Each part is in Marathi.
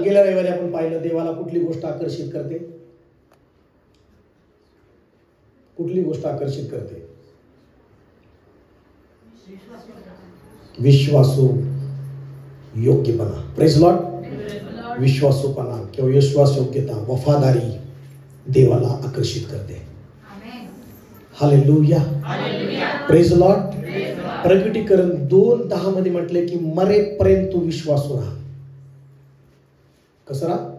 गेल्या रविवारी आपण पाहिलं देवाला कुठली गोष्ट आकर्षित करते? कुठली गोष्ट आकर्षित करते? विश्वासू योग्यपणा. Praise Lord. विश्वासूपणा किंवा विश्वास योग्यता, वफादारी देवाला आकर्षित करते. हालेलुया. Praise Lord. प्रकटीकरण 2:10 मध्ये म्हटले की मरेपर्यंत तू विश्वासू राहा. कसं राहा?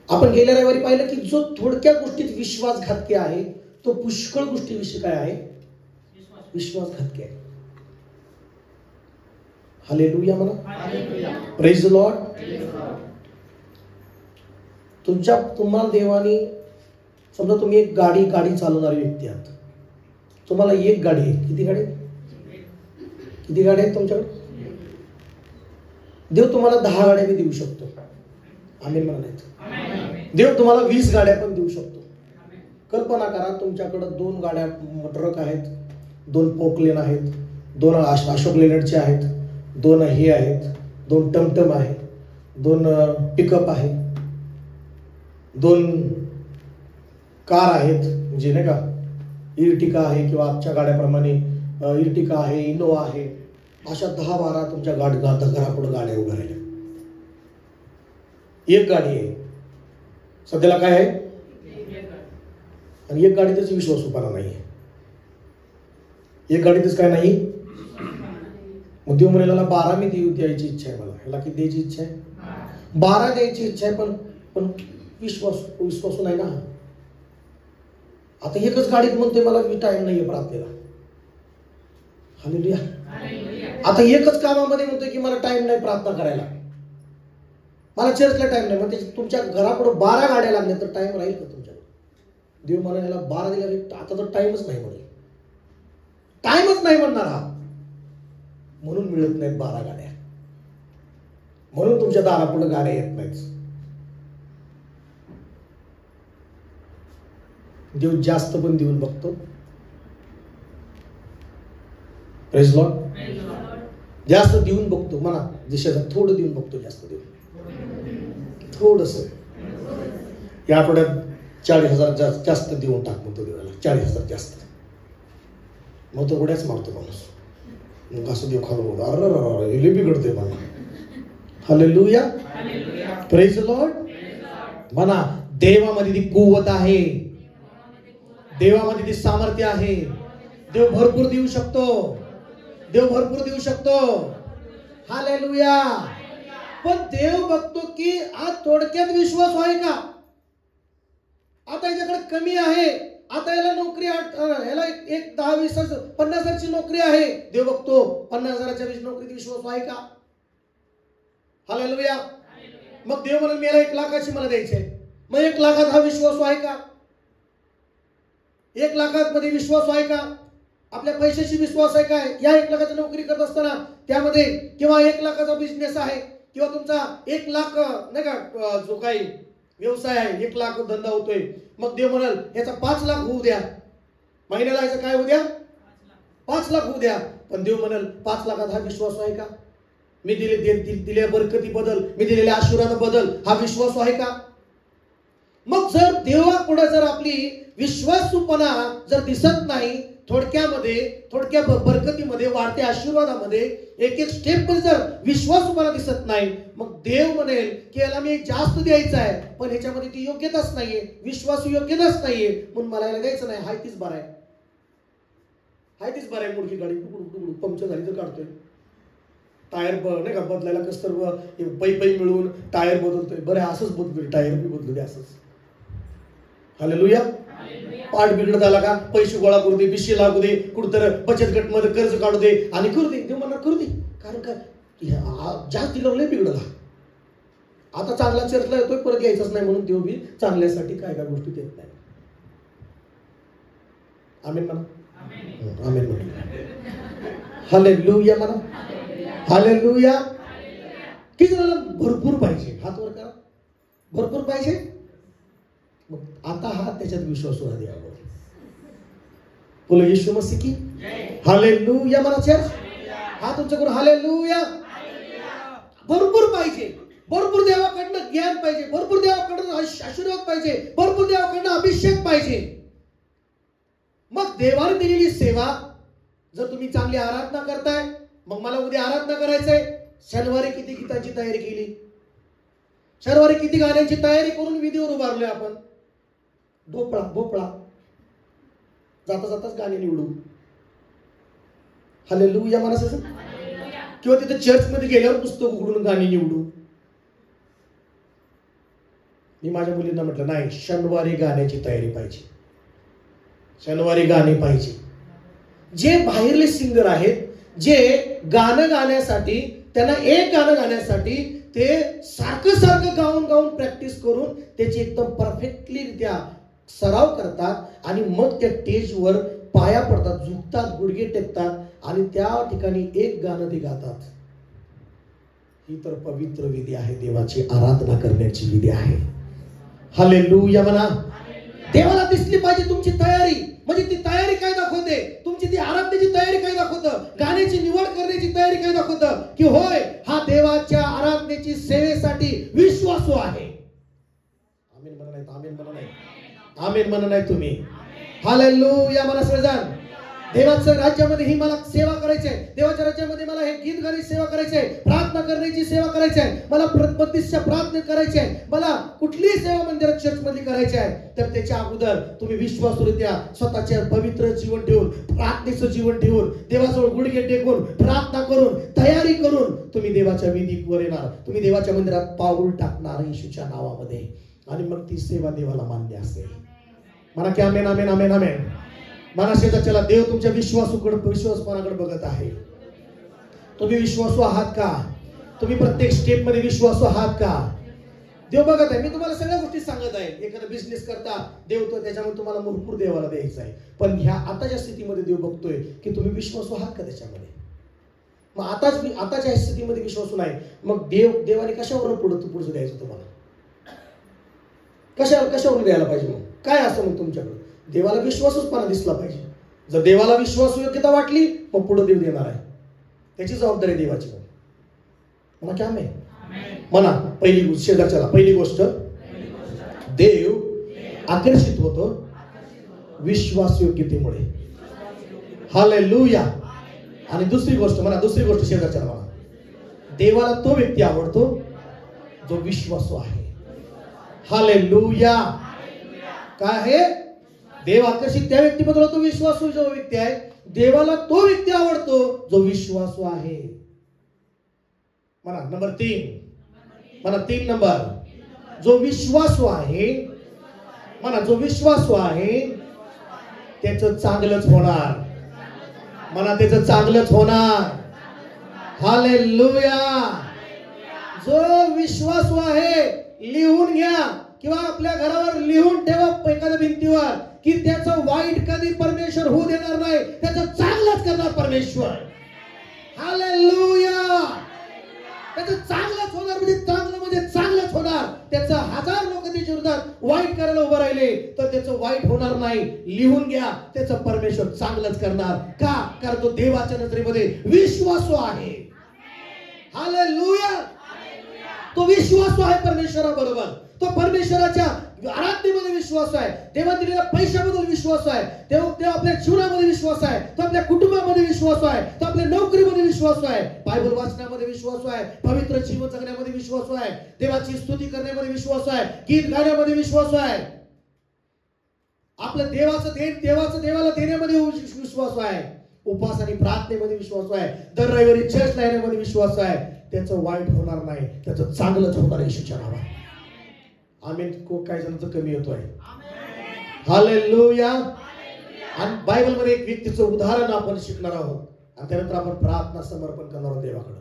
आपण गेल्या रविवारी पाहिलं की जो थोडक्या गोष्टीत विश्वासघातकी आहे तो पुष्कळ गोष्टीविषयी काय आहे? विश्वासघातकी आहे. हालेलुया म्हणा. Praise Lord. तुम्हाला देवाने, समजा तुम्ही एक गाडी चालवणारी व्यक्ती आहात. तुम्हाला एक गाडी आहे. किती गाडी आहेत तुमच्याकडे? देव तुम्हाला 10 गाड्या भी देऊ शकतो. आमेन म्हणायचं. देव तुम्हाला 20 गाड्या पण देऊ शकतो. कल्पना करा, तुमच्याकडे 2 गाड्या ट्रक आहेत, 2 पोकलेन आहेत, 2 अशोक लेलँडचे आहेत, 2 हे आहेत, 2 टमटम आहे, 2 पिकअप आहे, 2 कार आहेत, म्हणजे नाही का इर्टिका आहे किंवा आजच्या गाड्याप्रमाणे इर्टिका आहे, इनोवा आहे. अशा 10-12 तुमच्या घरापुढे गाड्या उभ्या राहिल्या. एक गाडी आहे सध्याला, काय आहे? आणि एक गाडीतच विश्वासूपणा नाही आहे. एक गाडीतच काय नाही. मग देव म्हणाला 12 मी द्यायची इच्छा आहे मला. ह्याला किती द्यायची इच्छा आहे? 12 द्यायची इच्छा आहे. पण विश्वासू नाही ना. आता एकच गाडीत म्हणतोय मला टाइम नाहीये प्रार्थनेला. हालेलुया. आता एकच कामामध्ये म्हणतोय की मला टाइम नाही प्रार्थना करायला, मला चर्चला टाइम नाही. मग तुमच्या घरापुढे 12 गाड्या लागल्या तर टाइम राहील का तुमच्याकडे? देव म्हणाला 12 दिला, आता तर टाइमच नाही म्हणेल. टाइमच नाही म्हणणार हा. म्हणून मिळत नाहीत 12 गाड्या. म्हणून तुमच्या दारापुढे गाड्या येत नाहीत. देव जास्त पण देऊन बघतो. Praise Lord. जास्त देऊन बघतो म्हणा, दिशेचा थोडं देऊन बघतो, जास्त देऊन थोडस. या आठवड्यात 40,000 जास्त देऊन टाक म्हणतो देवाला, 40,000 जास्त. मग तो उड्याच मारतो माणूस, मग असं देव खालो, अरे हे बिघडतोय मला. Hallelujah, praise the Lord. म्हणा, देवामध्ये ती कुवत आहे, देवामध्ये ती सामर्थ्य आहे. देव भरपूर देऊ शकतो, देव भरपूर देऊ शकतो. हालेलुया. पण देव बघतो की आज थोडक्यात विश्वास आहे का, आता याच्याकडे कमी आहे, आता याला नोकरी, याला एक 10, 20, 50,000ची नोकरी आहे. देव बघतो 50,000च्या नोकरीत विश्वास आहे का. हालेलुया. मग देव म्हणून मला 1 लाखाची मला द्यायचे, मग 1 लाखात हा विश्वास आहे का, 1 लाखात मध्ये विश्वास आहे का, आपल्या पैशाची विश्वास आहे काय. या 1 लाखाची नोकरी करत असताना त्यामध्ये किंवा 1 लाखाचा बिझनेस आहे किंवा तुमचा 1 लाख नाही का जो काही व्यवसाय आहे, 1 लाख धंदा होतोय. मग देव म्हणाल याचा 5 लाख होऊ द्या, महिन्याला याचं काय होऊ द्या, 5 लाख होऊ द्या. पण देव म्हणाल 5 लाखात हा विश्वास आहे का, मी दिलेल्या बरकती बदल, मी दिलेल्या आशीर्वाद बदल हा विश्वास आहे का. मग जर देवापुढे जर आपली विश्वासूपणा जर दिसत नाही, थोडक्या बरकतीमध्ये, वाढत्या आशीर्वादामध्ये, एक स्टेप मध्ये जर विश्वासूपणा दिसत नाही, मग देव म्हणेल की याला मी जास्त द्यायचं आहे, पण ह्याच्यामध्ये ती योग्यताच नाहीये, विश्वास योग्यताच नाहीये, म्हणून मला याला द्यायचं नाही. हाय तीच बरं आहे, हाय तीच बरं आहे. मुडकी गाडी पंक्चर झाली तर काढतोय, टायर नाही का बदलायला कस तर पै मिळून टायर बदलतोय, बरं असंच बदलू, टायर बी बदलू दे असंच. हालेलुया. पाठ बिघडत आला का पैसे गोळा करू दे, बिशी लागू दे, कुठतर बचत गट मध्ये कर्ज काढू दे आणि करू दे. देव म्हणणार करू दे, कारण का जास्त दिलं लय बिघडला, आता चांगला चर्चला येतोय, परत यायचाच नाही, म्हणून देव बी चांगल्यासाठी काय काय गोष्टी देत नाही. आमेन म्हणा, आमेन म्हणा. हालेलुया म्हणा, हालेलुया. किती जणांना भरपूर पाहिजे, हात वर करा, भरपूर पाहिजे. मग आता हा त्याच्यात विश्वास द्यावा. बोलो येशू मसीह की हालेलुया म्हणा चर्च. हा तुमच्याकडून हालेलुया. भरपूर पाहिजे, भरपूर देवाकडनं ज्ञान पाहिजे, भरपूर देवाकडनं आशीर्वाद पाहिजे, भरपूर देवाकडनं अभिषेक पाहिजे. मग देवाने दिलेली सेवा जर तुम्ही चांगली आराधना करताय, मग मला उद्या आराधना करायचंय, शनिवारी किती गीतांची तयारी केली, शनिवारी किती गाण्यांची तयारी करून विधीवर उभारलोय आपण. भोपळा जाता जाताच गाणी निवडू. हालेलुया म्हणा असं. किंवा तिथे चर्च मध्ये गेल्यावर पुस्तक उघडून गाणी निवडू. मी माझ्या मुलींना म्हटलं नाही, शनिवारी गाण्याची तयारी पाहिजे, शनिवारी गाणे पाहिजे. जे बाहेरले सिंगर आहेत, जे गाणं गाण्यासाठी, त्यांना एक गाणं गाण्यासाठी ते सारखं गाऊन प्रॅक्टिस करून त्याची एकदम परफेक्टली रित्या सराव करतात आणि मग त्या स्टेजवर पाया पडतात, झुकतात, गुडघे टेकतात आणि त्या ठिकाणी एक गाणं ते गातात. ही तर पवित्र विधी आहे, देवाची आराधना करण्याची विधी आहे. हालेलुया म्हणा. देवाला दिसली पाहिजे तुमची तयारी. म्हणजे ती तयारी काय दाखवते, तुमची ती आराधनेची तयारी काय दाखवतं, गाण्याची निवड करण्याची तयारी काय दाखवतं, की होय हा देवाच्या आराधनेची सेवेसाठी विश्वासू आहे. आमीन म्हणा नाही, आमीन म्हणा नाही, आमीन म्हणा नाही तुम्ही. हालेलुया म्हणा सगळेजण. देवाच्या राज्यामध्ये ही मला सेवा करायची आहे, देवाच्या राज्यामध्ये मला हे गीत गाण्याची सेवा करायची आहे, प्रार्थना करण्याची सेवा करायची आहे, मला प्रतिष्ठा प्रार्थना करायची आहे, मला कुठलीही सेवा मंदिरात चर्च मध्ये करायची आहे, तर त्याच्या अगोदर तुम्ही विश्वासूरित्या स्वतःचे पवित्र जीवन ठेवून, प्रार्थनेचं जीवन ठेवून, देवाजवळ गुडघे टेकून, प्रार्थना करून, तयारी करून तुम्ही देवाच्या वेदीवर येणार, तुम्ही देवाच्या मंदिरात पाऊल टाकणार येशूच्या नावामध्ये, आणि मग ती सेवा देवाला मान्य असेल. म्हणा की आमेन, आमेन, आमेन, आमेन. मनाशेचा चला, देव तुमच्या विश्वासपणाकडे बघत आहे. तुम्ही विश्वासू आहात का? तुम्ही प्रत्येक स्टेप मध्ये विश्वासू आहात का? देव बघत आहे. मी तुम्हाला सगळ्या गोष्टी सांगत आहे. एखादा बिझनेस करता, देव तो त्याच्यामध्ये तुम्हाला भरपूर देवाला द्यायचा आहे, पण ह्या आताच्या स्थितीमध्ये देव बघतोय की तुम्ही विश्वासू आहात का त्याच्यामध्ये. मग आताच्या स्थितीमध्ये विश्वासू नाही, मग देवाने कशावर पुढचं द्यायचं तुम्हाला, कशावर द्यायला पाहिजे. मग काय असतं मग तुमच्याकडे, देवाला विश्वासूपणा दिसला पाहिजे. जर देवाला विश्वास योग्यता वाटली, मग पुढे देव देणार आहे. त्याची जबाबदारी देवाची. म्हणा की आमेन. म्हणा पहिली गोष्ट, शेजारच्याला पहिली गोष्ट, देव आकर्षित होतो विश्वासयोग्यतेमुळे. हालेलुया. आणि दुसरी गोष्ट म्हणा, दुसरी गोष्ट शेजारच्याला म्हणा, देवाला तो व्यक्ती आवडतो जो विश्वासू आहे. हालेलुया. काय आहे? देव आकर्षित त्या व्यक्तीबद्दल तो विश्वासू जो व्यक्ती आहे. देवाला तो व्यक्ती आवडतो जो विश्वासू आहे. म्हणा नंबर 3. म्हणा 3 नंबर, जो विश्वासू आहे. म्हणा जो विश्वासू आहे त्याचं चांगलंच होणार. म्हणा त्याचं चांगलंच होणार. हालेलुया. जो विश्वासू आहे, लिहून घ्या किंवा आपल्या घरावर लिहून ठेवा एखाद्या भिंतीवर की त्याचं वाईट कधी परमेश्वर होऊ देणार नाही, त्याचं चांगलंच करणार परमेश्वर. हालेलुया. त्याचं चांगलंच होणार, म्हणजे चांगलंच होणार. त्याचं 1000 लोक त्याच्या विरोधात वाईट करायला उभं राहिले तर त्याचं वाईट होणार नाही. लिहून घ्या, त्याचं परमेश्वर चांगलंच करणार. का? कारण तो देवाच्या नजरेमध्ये विश्वासू आहे. हालेलुया. तो विश्वासू आहे परमेश्वराबरोबर. तो परमेश्वराच्या आराधनेमध्ये विश्वास आहे. देवा दिलेल्या पैशाबद्दल विश्वास आहे. तो आपल्या जीवनामध्ये विश्वास आहे. तो आपल्या कुटुंबामध्ये विश्वास आहे. तो आपल्या नोकरीमध्ये विश्वास आहे. बायबल वाचण्यामध्ये विश्वास आहे. पवित्र जीवन जगण्यामध्ये विश्वास आहे. देवाची स्तुती करण्यामध्ये विश्वास आहे. गीत गाण्यामध्ये विश्वास आहे. आपलं देवाला देण्यामध्ये विश्वास आहे. उपवास आणि प्रार्थनेमध्ये विश्वास आहे. दर रविवारी चर्चला येण्यामध्ये विश्वास आहे. त्याचं वाईट होणार नाही, त्याचं चांगलंच होणार येशूच्या नावाने. आमेन. काही जणांचं कमी होतोय. हालेलुया. आणि बायबल मध्ये एक व्यक्तीचं उदाहरण आपण शिकणार आहोत आणि त्यानंतर आपण प्रार्थना समर्पण करणार आहोत देवाकडे.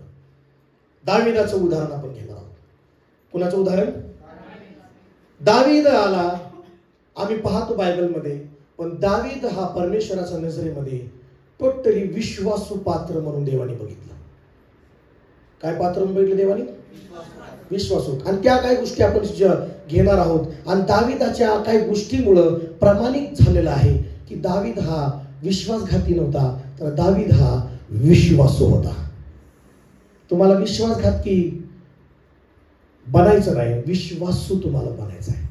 दाविदाचं उदाहरण आपण घेणार आहोत. कुणाचं उदाहरण? दावीद आला. आम्ही पाहतो बायबल मध्ये, पण दावीद हा परमेश्वराच्या नजरेमध्ये टोटली विश्वासू पात्र म्हणून देवाने बघितलं. काय पात्र म्हणून बघितलं देवाने? विश्वासू. आणि त्या काही गोष्टी आपण घेणार आहोत. आणि दाविदाच्या काही गोष्टीमुळं प्रमाणित झालेलं आहे की दावीद हा विश्वासघाती नव्हता, तर दावीद हा विश्वासू होता. तुम्हाला विश्वासघाती बनायचं नाही, विश्वासू तुम्हाला बनायचं आहे.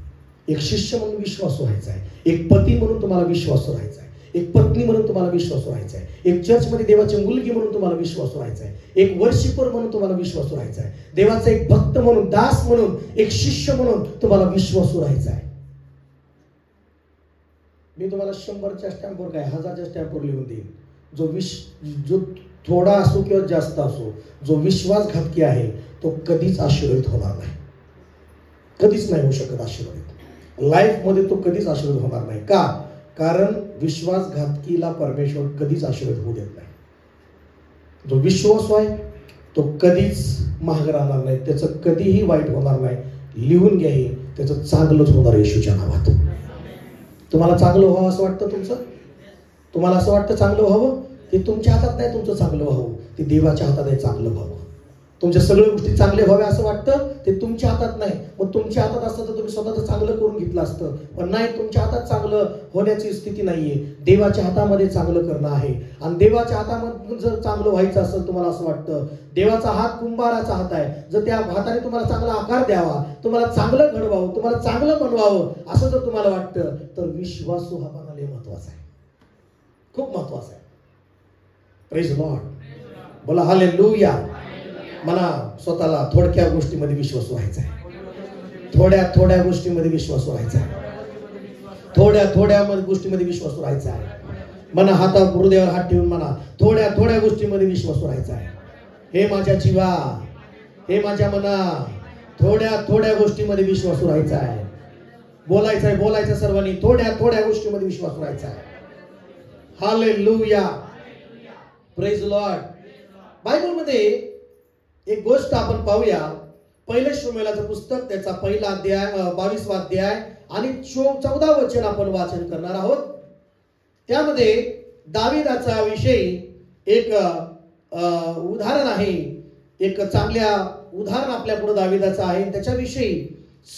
एक शिष्य म्हणून विश्वासू व्हायचा आहे. एक पती म्हणून तुम्हाला विश्वासू राहायचा आहे. एक पत्नी म्हणून तुम्हाला विश्वासू राहायचा आहे. एक चर्चमध्ये देवाची मुलगी म्हणून तुम्हाला विश्वासू राहायचा आहे. एक वर्शिपर म्हणून तुम्हाला विश्वासू राहायचा आहे. देवाचा एक भक्त म्हणून, दास म्हणून, एक शिष्य म्हणून तुम्हाला विश्वासू राहायचा आहे. मी तुम्हाला 100च्या स्टॅम्पवर काय 1000च्या स्टॅम्पवर लिहून देईन. जो थोडा असो किंवा जास्त असो, जो विश्वासघातकी आहे तो कधीच आशीर्वादित होणार नाही. कधीच नाही होऊ शकत आशीर्वादित. लाईफ मध्ये तो कधीच आशीर्वादित होणार नाही. का? कारण विश्वासघातकीला परमेश्वर कधीच आशीर्वाद होऊ देत नाही. जो विश्वास आहे तो कधीच महाग राहणार नाही, त्याचं कधीही वाईट होणार नाही. लिहून घ्या, हे त्याचं चांगलंच होणार येशूच्या नावात. तुम्हाला चांगलं व्हावं असं वाटतं तुमचं? तुम्हाला असं वाटतं चांगलं व्हावं? ते तुमच्या हातात नाही तुमचं चांगलं व्हावं, ते देवाच्या हातात आहे चांगलं व्हावं. तुमच्या सगळ्या गोष्टी चांगल्या व्हाव्या असं वाटतं, ते तुमच्या हातात नाही. मग तुमच्या हातात असतं तर तुम्ही स्वतःचं चांगलं करून घेतलं असतं, पण नाही, तुमच्या हातात चांगलं होण्याची स्थिती नाहीये. देवाच्या हातामध्ये चांगलं करणं आहे. आणि देवाच्या हातामध्ये जर चांगलं व्हायचं असेल, तुम्हाला असं वाटतं देवाचा हात कुंभाराचा हात आहे, जर त्या हाताने तुम्हाला चांगला आकार द्यावा, तुम्हाला चांगलं घडवावं, तुम्हाला चांगलं बनवावं असं जर तुम्हाला वाटतं, तर विश्वासू हा बनायला महत्वाचा आहे, खूप महत्वाचा आहे. Praise Lord. बोला हालेलुया. मला स्वतःला थोडक्या गोष्टीमध्ये विश्वास व्हायचा आहे. थोड्या गोष्टीमध्ये विश्वास व्हायचा आहे. थोड्या गोष्टीमध्ये विश्वास राहायचा आहे. मना हातात हृदयावर हात ठेवून म्हणा, थोड्या गोष्टीमध्ये विश्वास राहायचा आहे. हे माझ्या जीवा, हे माझ्या मना, थोड्या गोष्टीमध्ये विश्वास राहायचा आहे. बोलायचं सर्वांनी. थोड्या गोष्टीमध्ये विश्वास राहायचा आहे. हालेलुया. Praise Lord. बायबलमध्ये एक गोष्ट आपण पाहूया. पहिले शमूएलाचं पुस्तक, त्याचा पहिला अध्याय 22वा अध्याय आणि 14 वचन आपण वाचन करणार आहोत. त्यामध्ये दाविदाचा विषयी एक उदाहरण आहे. एक चांगल्या उदाहरण आपल्या पुढे दाविदाचं आहे. त्याच्याविषयी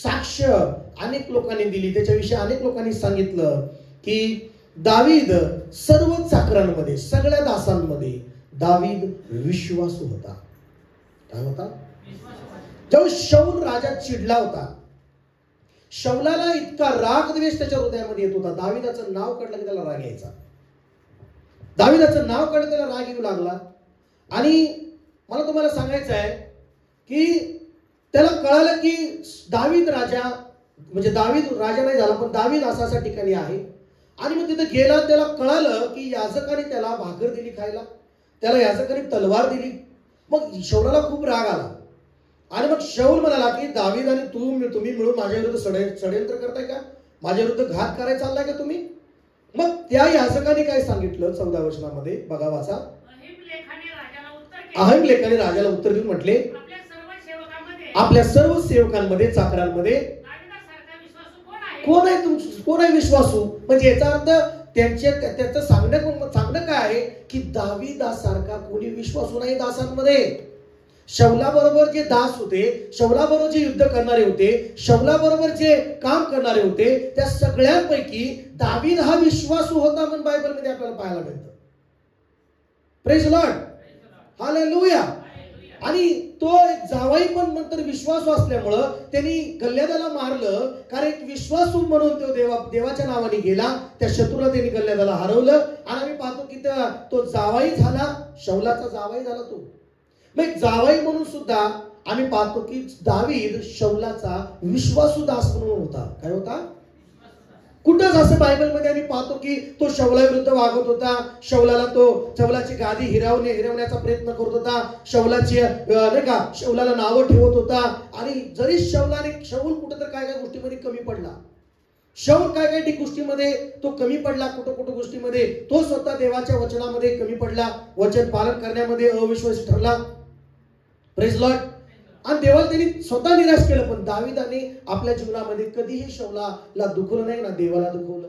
साक्ष अनेक लोकांनी दिली. त्याच्याविषयी अनेक लोकांनी सांगितलं की दावीद सर्व चाकरांमध्ये, सगळ्या दासांमध्ये, दावीद विश्वासू होता. काय होता? जेव्हा शौल राजा चिडला होता, शौलाला इतका राग द्वेष त्याच्या हृदयामध्ये येत होता, दाविदाचं नाव काढलं की त्याला राग यायचा. दाविदाचं नाव काढलं त्याला राग येऊ लागला. आणि मला तुम्हाला सांगायचं आहे की त्याला कळालं की दावीद राजा, म्हणजे दावीद राजा नाही झाला पण दावीद असा ठिकाणी आहे. आणि मग तिथे गेला, त्याला कळालं की याजकाने त्याला भाकर दिली खायला, त्याला याजकाने तलवार दिली. मग शौलाला खूप राग आला. आणि मग शौल म्हणाला की दावीद आणि तुम्ही मिळून माझ्या विरुद्ध षडयंत्र करताय का? माझ्या विरुद्ध घात करायला चाललाय का तुम्ही? मग त्या याजकाने काय सांगितलं 14 वचनामध्ये बघा, वाचा. अहिमलेखाने राजाला उत्तर देऊन म्हटले, आपल्या सर्व सेवकांमध्ये चाकरांमध्ये कोण आहे विश्वासू? म्हणजे याचा अर्थ त्याचं सांगणं काय आहे की दावीदासारखा कोणी विश्वासू नाही दासांमध्ये. शौलाबरोबर जे दास होते, शौलाबरोबर जे युद्ध करणारे होते, शौलाबरोबर जे काम करणारे होते, त्या सगळ्यांपैकी दावीद हा विश्वासू होता म्हणून बायबलमध्ये आपल्याला पाहायला मिळतं. Praise Lord, hallelujah. आणि तो एक जावाई पण नंतर विश्वासू असल्यामुळं त्यांनी गल्ल्यादाला मारलं, कारण एक विश्वासू म्हणून तो देवाच्या नावाने गेला. त्या शत्रूला त्यांनी गल्ल्यादाला हरवलं. आणि आम्ही पाहतो की तो जावाई झाला, शौलाचा जावाई झाला तो. मग जावाई म्हणून सुद्धा आम्ही पाहतो की दावीद शौलाचा विश्वासू दास म्हणून होता. काय होता? कुठंच असं बायबलमध्ये आम्ही पाहतो की तो शौलाविरुद्ध वागत होता, शौलाची गादी हिरवण्याचा प्रयत्न करत होता, शौलाची नाही का शौलाला नावं ठेवत होता. आणि जरी शौल कुठं तर काय गोष्टीमध्ये कमी पडला, शौल काय गोष्टीमध्ये तो कमी पडला, कुठं गोष्टीमध्ये तो स्वतः देवाच्या वचनामध्ये कमी पडला, वचन पालन करण्यामध्ये अविश्वासी ठरला. Praise Lord. आणि देवाला त्यांनी स्वतः निराश केलं. पण दाविदाने आपल्या जीवनामध्ये कधीही शौलाला दुखवलं नाही ना देवाला दुखवलं.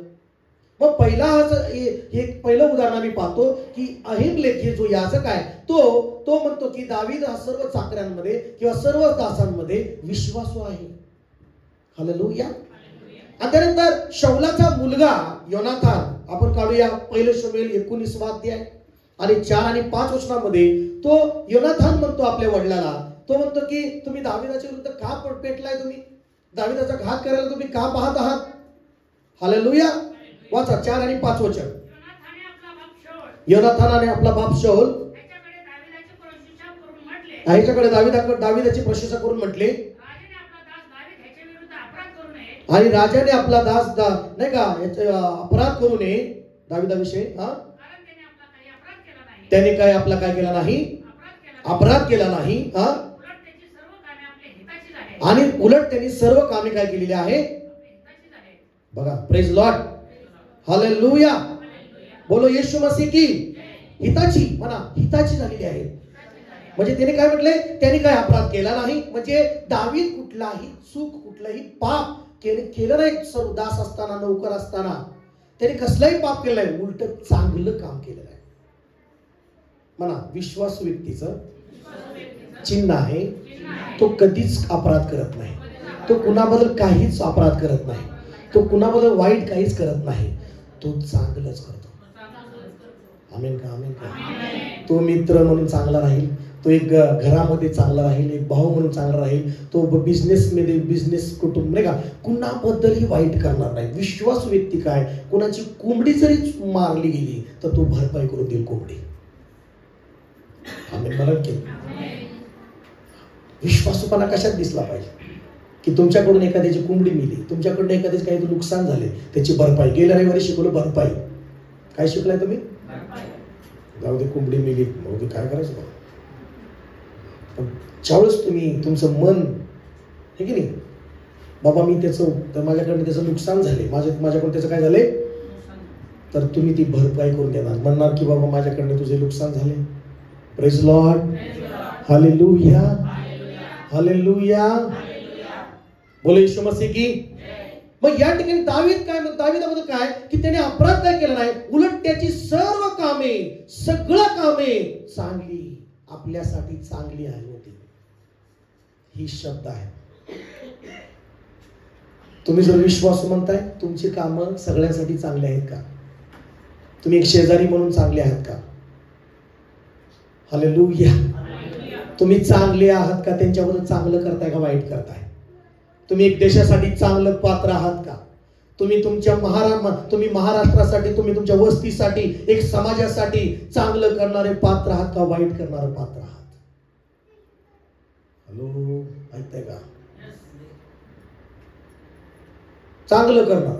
मग पहिलं उदाहरण आम्ही पाहतो की अहिमलेख जो याजक आहे तो म्हणतो की दावीद हा सर्व चाकऱ्यांमध्ये किंवा सर्व दासांमध्ये विश्वासू आहे. हालेलुया. आणि त्यानंतर शौलाचा मुलगा योनाथान, आपण काढूया 1 शमूएल 19 अध्याय आणि 4 आणि 5 वचनामध्ये तो योनाथान म्हणतो आपल्या वडिलाला, तो म्हणतो की तुम्ही दाविदाच्या विरुद्ध का पेटलाय, तुम्ही दाविदाचा घात करायला तुम्ही का पाहत आहात? हालेलुया. वाचा 4 आणि 5 वचन. योनाथानाने आपला बाप शौल ह्याच्याकडे दाविदाची प्रशंसा करून म्हटले, आणि राजाने आपला दास नाही का अपराध करू नये दाविदाविषयी. त्याने काय आपला काय केला नाही? अपराध केला नाही. आणि उलट त्यांनी सर्व कामे काय केलेली आहे? बघा. Praise Lord, hallelujah. बोलो येशू मसीह की हिताची म्हणा, हिताची झालेली आहे. म्हणजे त्याने काय म्हटले? त्याने काय अपराध केला नाही. म्हणजे दावीद कुठलाही चूक, कुठलाही पाप केलं नाही. सर्व दास असताना, नौकर असताना त्याने कसलाही पाप केलं नाही, उलट चांगलं काम केलं आहे. म्हणा, विश्वासू व्यक्तीचं चिन्ह आहे, तो कधीच अपराध करत नाही, तो कुणाबद्दल काहीच अपराध करत नाही, तो कुणाबद्दल वाईट काहीच करत नाही, तो चांगलंच करतो. आमेन का? आमेन का? तो मित्र म्हणून चांगला राहील, तो एक घरामध्ये चांगला राहील, एक भाऊ म्हणून चांगला राहील, तो बिझनेस कुटुंब नाही का कुणाबद्दलही वाईट करणार नाही. विश्वासू व्यक्ती काय, कुणाची कोंबडी जरी मारली गेली तर तो भरपाई करून देईल कोंबडी. आमेन म्हणत की विश्वासूपणा कशात दिसला पाहिजे की तुमच्याकडून एखाद्याची कोंबडी मिली, तुमच्याकडून एखाद्याचे काही नुकसान झाले, त्याची भरपाई. गेल्या रविवारी शिकवलं भरपाई. काय शिकलाय तुम्ही? जाऊ दे, कोंबडी मिली, मग काय करायचं बघा. पण ज्यावेळेस तुम्ही तुमचं मन हे की नाही, बाबा मी त्याचं माझ्याकडनं त्याचं नुकसान झाले, माझ्याकडून त्याचं काय झाले, तर तुम्ही ती भरपाई करून देणार, म्हणणार की बाबा माझ्याकडनं तुझे नुकसान झाले. Praise Lord, hallelujah, hallelujah. बोलो येशू मसीह की. मग या ठिकाणी दाविदाबद्दल काय की त्याने अपराध काय केला नाही, उलट त्याची सर्व कामे, सगळं कामे चांगली, आपल्यासाठी चांगली आहे होती. ही शब्द आहे. तुम्ही जर विश्वास म्हणताय, तुमची कामं सगळ्यांसाठी चांगली आहेत का? तुम्ही एक शेजारी म्हणून चांगले आहात का? हालेलुया. तुम्ही चांगले आहात का? त्यांच्याबरोबर चांगलं करताय का वाईट करताय? तुम्ही एक देशासाठी चांगलं पात्र आहात का? तुम्ही तुमच्या महाराष्ट्रासाठी, तुम्ही तुमच्या वस्तीसाठी, एक समाजासाठी चांगलं करणारे पात्र आहात का वाईट करणारे पात्र आहात? हॅलो, ऐकताय का? चांगलं करणार.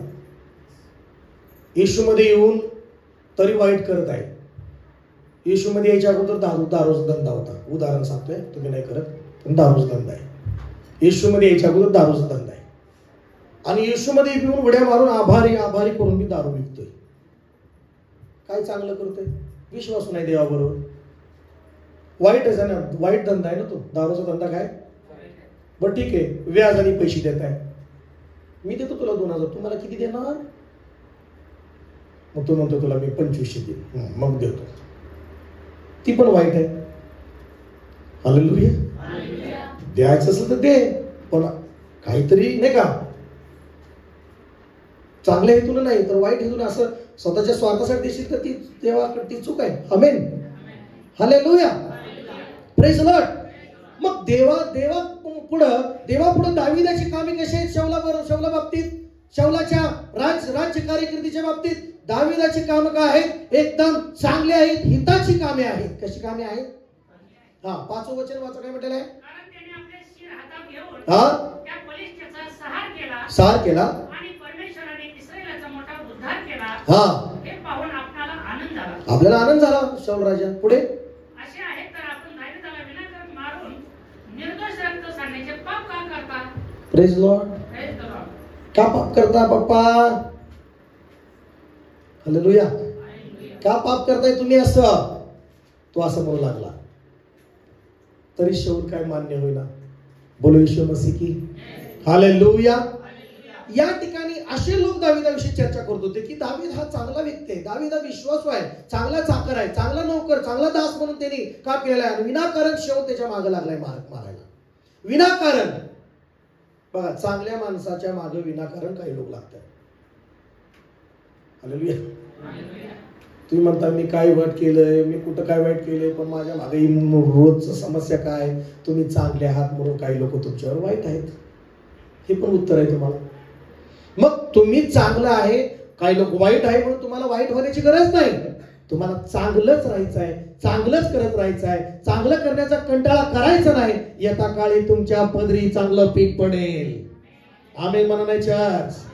येशूमध्ये येऊन तरी वाईट करत आहे. येशूमध्ये यायच्या अगोदर दारूचा धंदा होता. उदाहरण सांगतोय, तुम्ही नाही करत, पण दारूचा धंदा आहे. येशूमध्ये यायच्या अगोदर दारूचा धंदा आहे. आणि येशूमध्ये येऊन उड्या मारून आभारी आभारी करून मी दारू विकतोय. काय चांगलं करतोय? विश्वास नाही देवाबरोबर. वाईट आहे ना, वाईट धंदा आहे ना तो दारूचा धंदा. काय बरं ठीक आहे, व्याजाने पैसे देत आहे. मी देतो तुला 2000, तुम्हाला किती देणार? मग तो म्हणतो तुला मी 2500 देईन. मग देतो. ती पण वाईट आहे. हालेलुया. द्यायचं असेल तर दे, पण काहीतरी नाही का, चांगल्या हेतून नाही तर वाईट हेतून असं स्वतःच्या स्वार्थासाठी देशील तर ती देवाकडे चूक आहे. आमेन. हालेलुया. Praise Lord. मग देवापुढं दाविदाची कामे कशी आहेत? शौला बाबतीत, शौलाच्या राज्य कार्यकिर्दीच्या बाबतीत दाविदाची कामं काय आहेत? एकदम चांगली आहेत, हिताची कामे आहेत. कशी कामे आहेत? 5वं वचन वाचा, काय म्हटलेलं आहे? सार केला आणि परमेश्वराने इस्रायलाचा मोठा उद्धार केला. हे पाहून आपल्याला आनंद झाला. शौल राजा पुढे असे आहेत तर आपण दाविदाला विनाकारण मारून निर्दोष रक्त सांडण्याचे पाप का करता? Praise Lord. का पाप करता पप्पा? हालेलुया. का पाप करताय तुम्ही असं? तो असं म्हणू लागला. तरी शौल काय मान्य होईना. बोलो येशू मसीह की हालेलुया. या ठिकाणी असे लोक दाविदाविषयी चर्चा करत होते की दावीद हा चांगला व्यक्ती आहे, दावीद हा विश्वासू आहे, चांगला चाकर आहे, चांगला नोकर, चांगला दास म्हणून त्यांनी का केलेला आहे. विनाकारण शौल त्याच्या मागे लागलाय मारायला. विनाकारण. बघा, चांगल्या माणसाच्या मागे विनाकारण काही लोक लागतात. हालेलुया. तुम्ही म्हणता मी काय वाईट केलंय, मी कुठं काय वाईट केलंय, पण माझ्या मागे रोजचं समस्या काय? तुम्ही चांगले आहात म्हणून काही लोक तुमच्यावर वाईट आहेत. हे पण उत्तर आहे तुम्हाला. मग तुम्ही चांगलं आहे, काही लोक वाईट आहे म्हणून तुम्हाला वाईट होण्याची गरज नाही. तुम्हाला चांगलंच राहायचं आहे, चांगलंच करत राहायचं आहे, चांगलं करण्याचा कंटाळा करायचा नाही. येता काळी तुमच्या पदरी चांगलं पीक पडेल. आमेन म्हणा नाही चर्च.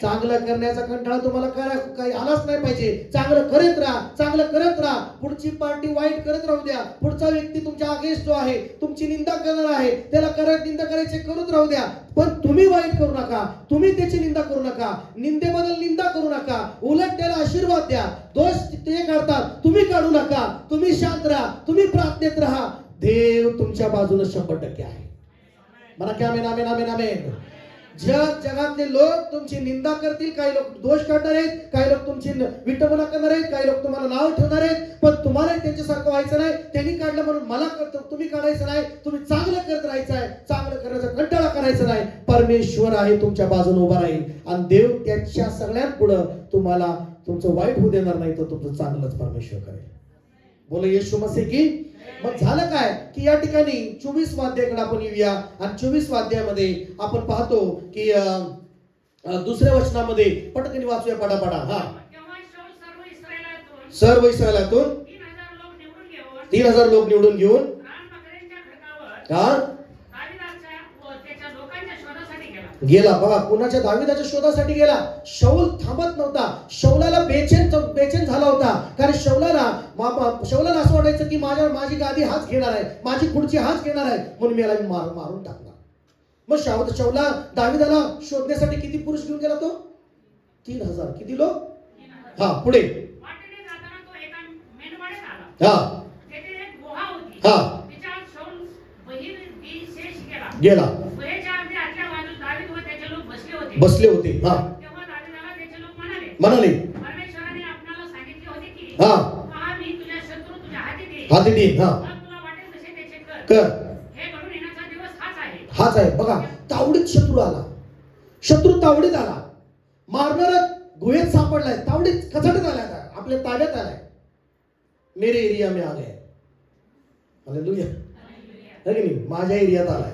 चांगलं करण्याचा कंटाळा तुम्हाला काही आलाच नाही पाहिजे. चांगलं करत राहा, चांगलं करत राहा. पुढची पार्टी वाईट करत राहू द्या. पुढचा व्यक्ती तुमच्या अगेन्स्ट जो आहे, तुमची निंदा करणार आहे, त्याला निंदा करायचे करत राहू द्या. पण तुम्ही वाईट करू नका, तुम्ही त्याची निंदा करू नका, निंदेबद्दल निंदा करू नका. उलट त्याला आशीर्वाद द्या. दोष ते काढतात, तुम्ही काढू नका. तुम्ही शांत राहा, तुम्ही प्रार्थनेत राहा. देव तुमच्या बाजूने 100% आहे. म्हणा की आमेन, आमेन, आमेन, आमेन. जगातले लोक तुमची निंदा करतील, काही लोक दोष काढणार आहेत, काही लोक तुमची विटंबना करणार आहेत, काही लोक तुम्हाला नाव ठेवणार आहेत, पण तुम्हाला त्यांच्यासारखं व्हायचं नाही. त्यांनी काढलं म्हणून मला तुम्ही काढायचं नाही. तुम्ही चांगलं करत राहायचं आहे, चांगलं करण्याचा कंटाळा करायचा नाही. परमेश्वर आहे तुमच्या बाजूने उभा राहील आणि देव त्याच्या सगळ्यांपुढे तुम्हाला तुमचं वाईट होऊ देणार नाही, तर तुमचं चांगलंच परमेश्वर करेल. बोला येशू मसीह की. मग झालं काय की या ठिकाणी 24 वाद्याकडे आपण येऊया. आणि 24 वाद्यामध्ये आपण पाहतो की दुसऱ्या वचनामध्ये पटकन वाचूया पटापटा. सर्व इस्रायलातून 3000 लोक निवडून घेऊन गेला. बघा, कुणाच्या? दाविदाच्या शोधासाठी गेला. शौल थांबत नव्हता. शौलाला बेचैन झाला होता. कारण शौलाला असं वाटायचं की माझी गादी हाच घेणार आहे, माझी खुर्ची हाच घेणार आहे, म्हणून मी याला मारून टाकणार. मग शौला दाविदाला शोधण्यासाठी किती पुरुष घेऊन गेला तो? 3000. किती लोक? पुढे गेला. बसले होते. म्हणाले हाती देईन. कर. हाच आहे. बघा, तावडीत शत्रू आला. शत्रू तावडीत आला. मारणारा गुहेत सापडलाय, तावडीत कचाटत आलाय, आपल्या ताब्यात आलाय. मेरे एरिया में आ गए. हालेलुया. है की नाही? माझ्या एरियात आलाय.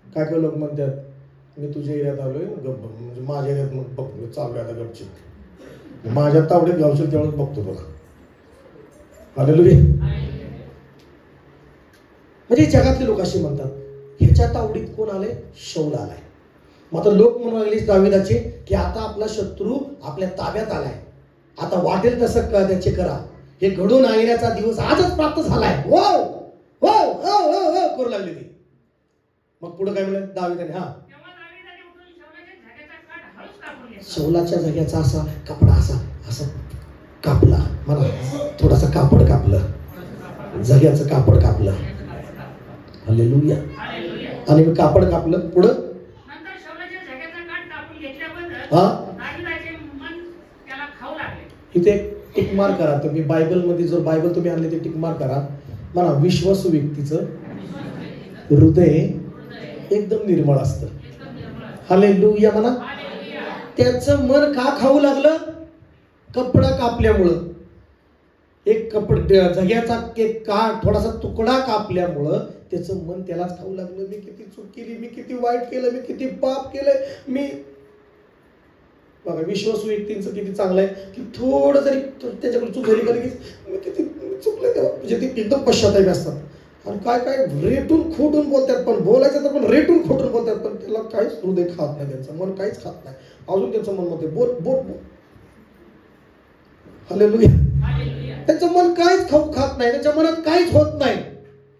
काय काय लोक म्हणतात मी तुझ्या एरियात आलोय गप्प, म्हणजे माझ्या एरियात मग बघतो चालू आता गपचिप, माझ्या तावडीत गावशील तेवढंच बघतो तुला. हालेलुया. म्हणजे जगातले लोक असे म्हणतात ह्याच्या तावडीत कोण आले? शौल आलाय. मग आता लोक म्हणू लागले दाविदाचे की आता आपला शत्रू आपल्या ताब्यात आलाय, आता वाटेल तसं त्याचे करा, हे घडून येण्याचा दिवस आजच प्राप्त झालाय. हो हो हो हो हो करू लागले ती. मग पुढे काय म्हणलं दाविदाने? हा, शौलाच्या जाग्याचा असा कपडा असा असा कापला, मला थोडासा कापड कापलं, जाग्याचं कापड कापलं. हालेलुया. आणि मी कापड कापलं. पुढं हा, इथे टिक मार करा तुम्ही. बायबल मध्ये जर बायबल तुम्ही आणले ते टिक मार करा. म्हणा विश्वासू व्यक्तीचं हृदय एकदम निर्मळ असतं. हालेलुया म्हणा. त्याचं मन का खाऊ लागलं? कपडा कापल्यामुळं. एक जग्याचा एक थोडासा तुकडा कापल्यामुळं त्याचं मन त्यालाच खाऊ लागलं. मी किती चूक केली, मी किती वाईट केलं, मी किती पाप केलंय. मी बघा विश्वासू व्यक्तींचं किती चांगलं आहे की थोडं जरी त्याच्याकडे चूक झाली की मी किती चुकलं तेव्हा, म्हणजे ते एकदम पश्चातापी असतात. आणि काय काय रेटून खोटून बोलतात, पण बोलायचं तर पण रेटून खोटून बोलतात, पण त्याला काहीच हृदय खात नाही, त्यांचं मन काहीच खात नाही. अजून त्यांचं मन म्हणते बोल बोल बोल. हालेलुया. त्यांचं मन काहीच खात नाही, त्यांच्या मनात काहीच होत नाही.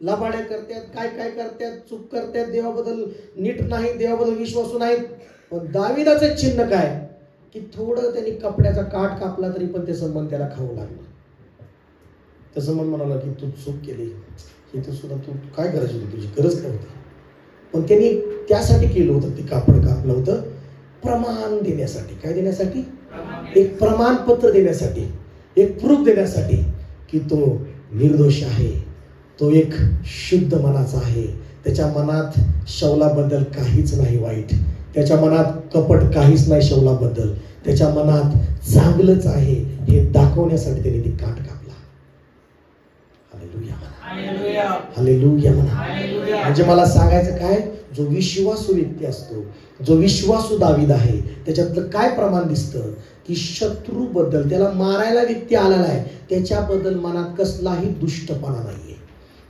लबाड्या करतात, काय काय करतात, चूक करतात, देवाबद्दल नीट नाही, देवाबद्दल विश्वासू नाहीत. पण दाविदाचं चिन्ह काय की थोडं त्यांनी कपड्याचा काठ कापला तरी पण त्याचं मन त्याला खाऊ लागलं. त्याचं मन म्हणाला की तू चूक केली, इथे सुद्धा तू काय गरज होती, तुझी गरज काय होती. पण त्यांनी त्यासाठी केलं होतं, ते कापड कापलं होतं प्रमाण देण्यासाठी. काय देण्यासाठी? एक प्रमाणपत्र देण्यासाठी, एक प्रूफ देण्यासाठी की तो निर्दोष आहे, तो एक शुद्ध मनाचा आहे. त्याच्या मनात शौलाबद्दल काहीच नाही वाईट, त्याच्या मनात कपट काहीच नाही शौलाबद्दल, त्याच्या मनात चांगलंच आहे हे दाखवण्यासाठी त्यांनी ती काठ कापला. हालेलुया म्हणा. हालेलुया म्हणा. म्हणजे मला सांगायचं काय, जो विश्वासू व्यक्ती असतो, जो विश्वासू दावीद आहे, त्याच्यातलं काय प्रमाण दिसतं की शत्रूबद्दल, त्याला मारायला व्यक्ती आलेला आहे, त्याच्याबद्दल मनात कसलाही दुष्टपणा नाहीये,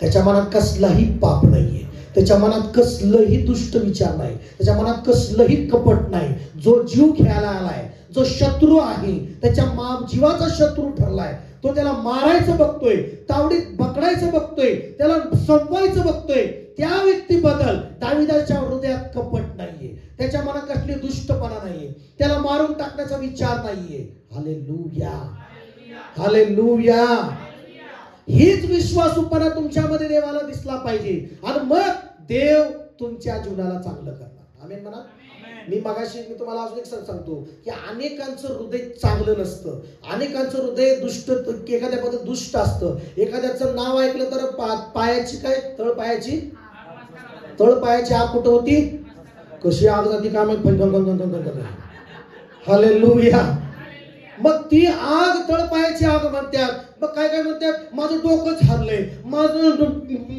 त्याच्या मनात कसलाही पाप नाहीये, त्याच्या मनात कसलंही दुष्ट विचार नाही, त्याच्या मनात कसलंही कपट नाही. जो जीव घ्यायला आलाय, जो शत्रू आहे, त्याच्या जीवाचा शत्रू ठरलाय, तो त्याला मारायचं बघतोय, तावडीत पकडायचं बघतोय, त्याला संपवायचं बघतोय, त्या व्यक्तीबद्दल दाविदाच्या हृदयात कपट नाहीये, त्याच्या मनात कसली दुष्टपणा नाहीये, त्याला मारून टाकण्याचा विचार नाहीये. हालेलुया. हालेलुया. हीच विश्वासूपणा तुमच्यामध्ये देवाला दिसला पाहिजे आणि मग देव तुमच्या जीवनाला चांगलं करणार. आमेन म्हणा. मी तुम्हाला अजून एक सांगतो की अनेकांचं हृदय चांगलं नसतं, अनेकांचं हृदय दुष्ट, एखाद्याबद्दल दुष्ट असतं. एखाद्याचं नाव ऐकलं तर पायाची काय तळपायाची आग कुठं होती, कशी आग जाती काय माहित. हालेलुया. मग ती आग तळपायाची आग म्हणतात. मग काय काय म्हणतात, माझं डोकं झालंय, माझं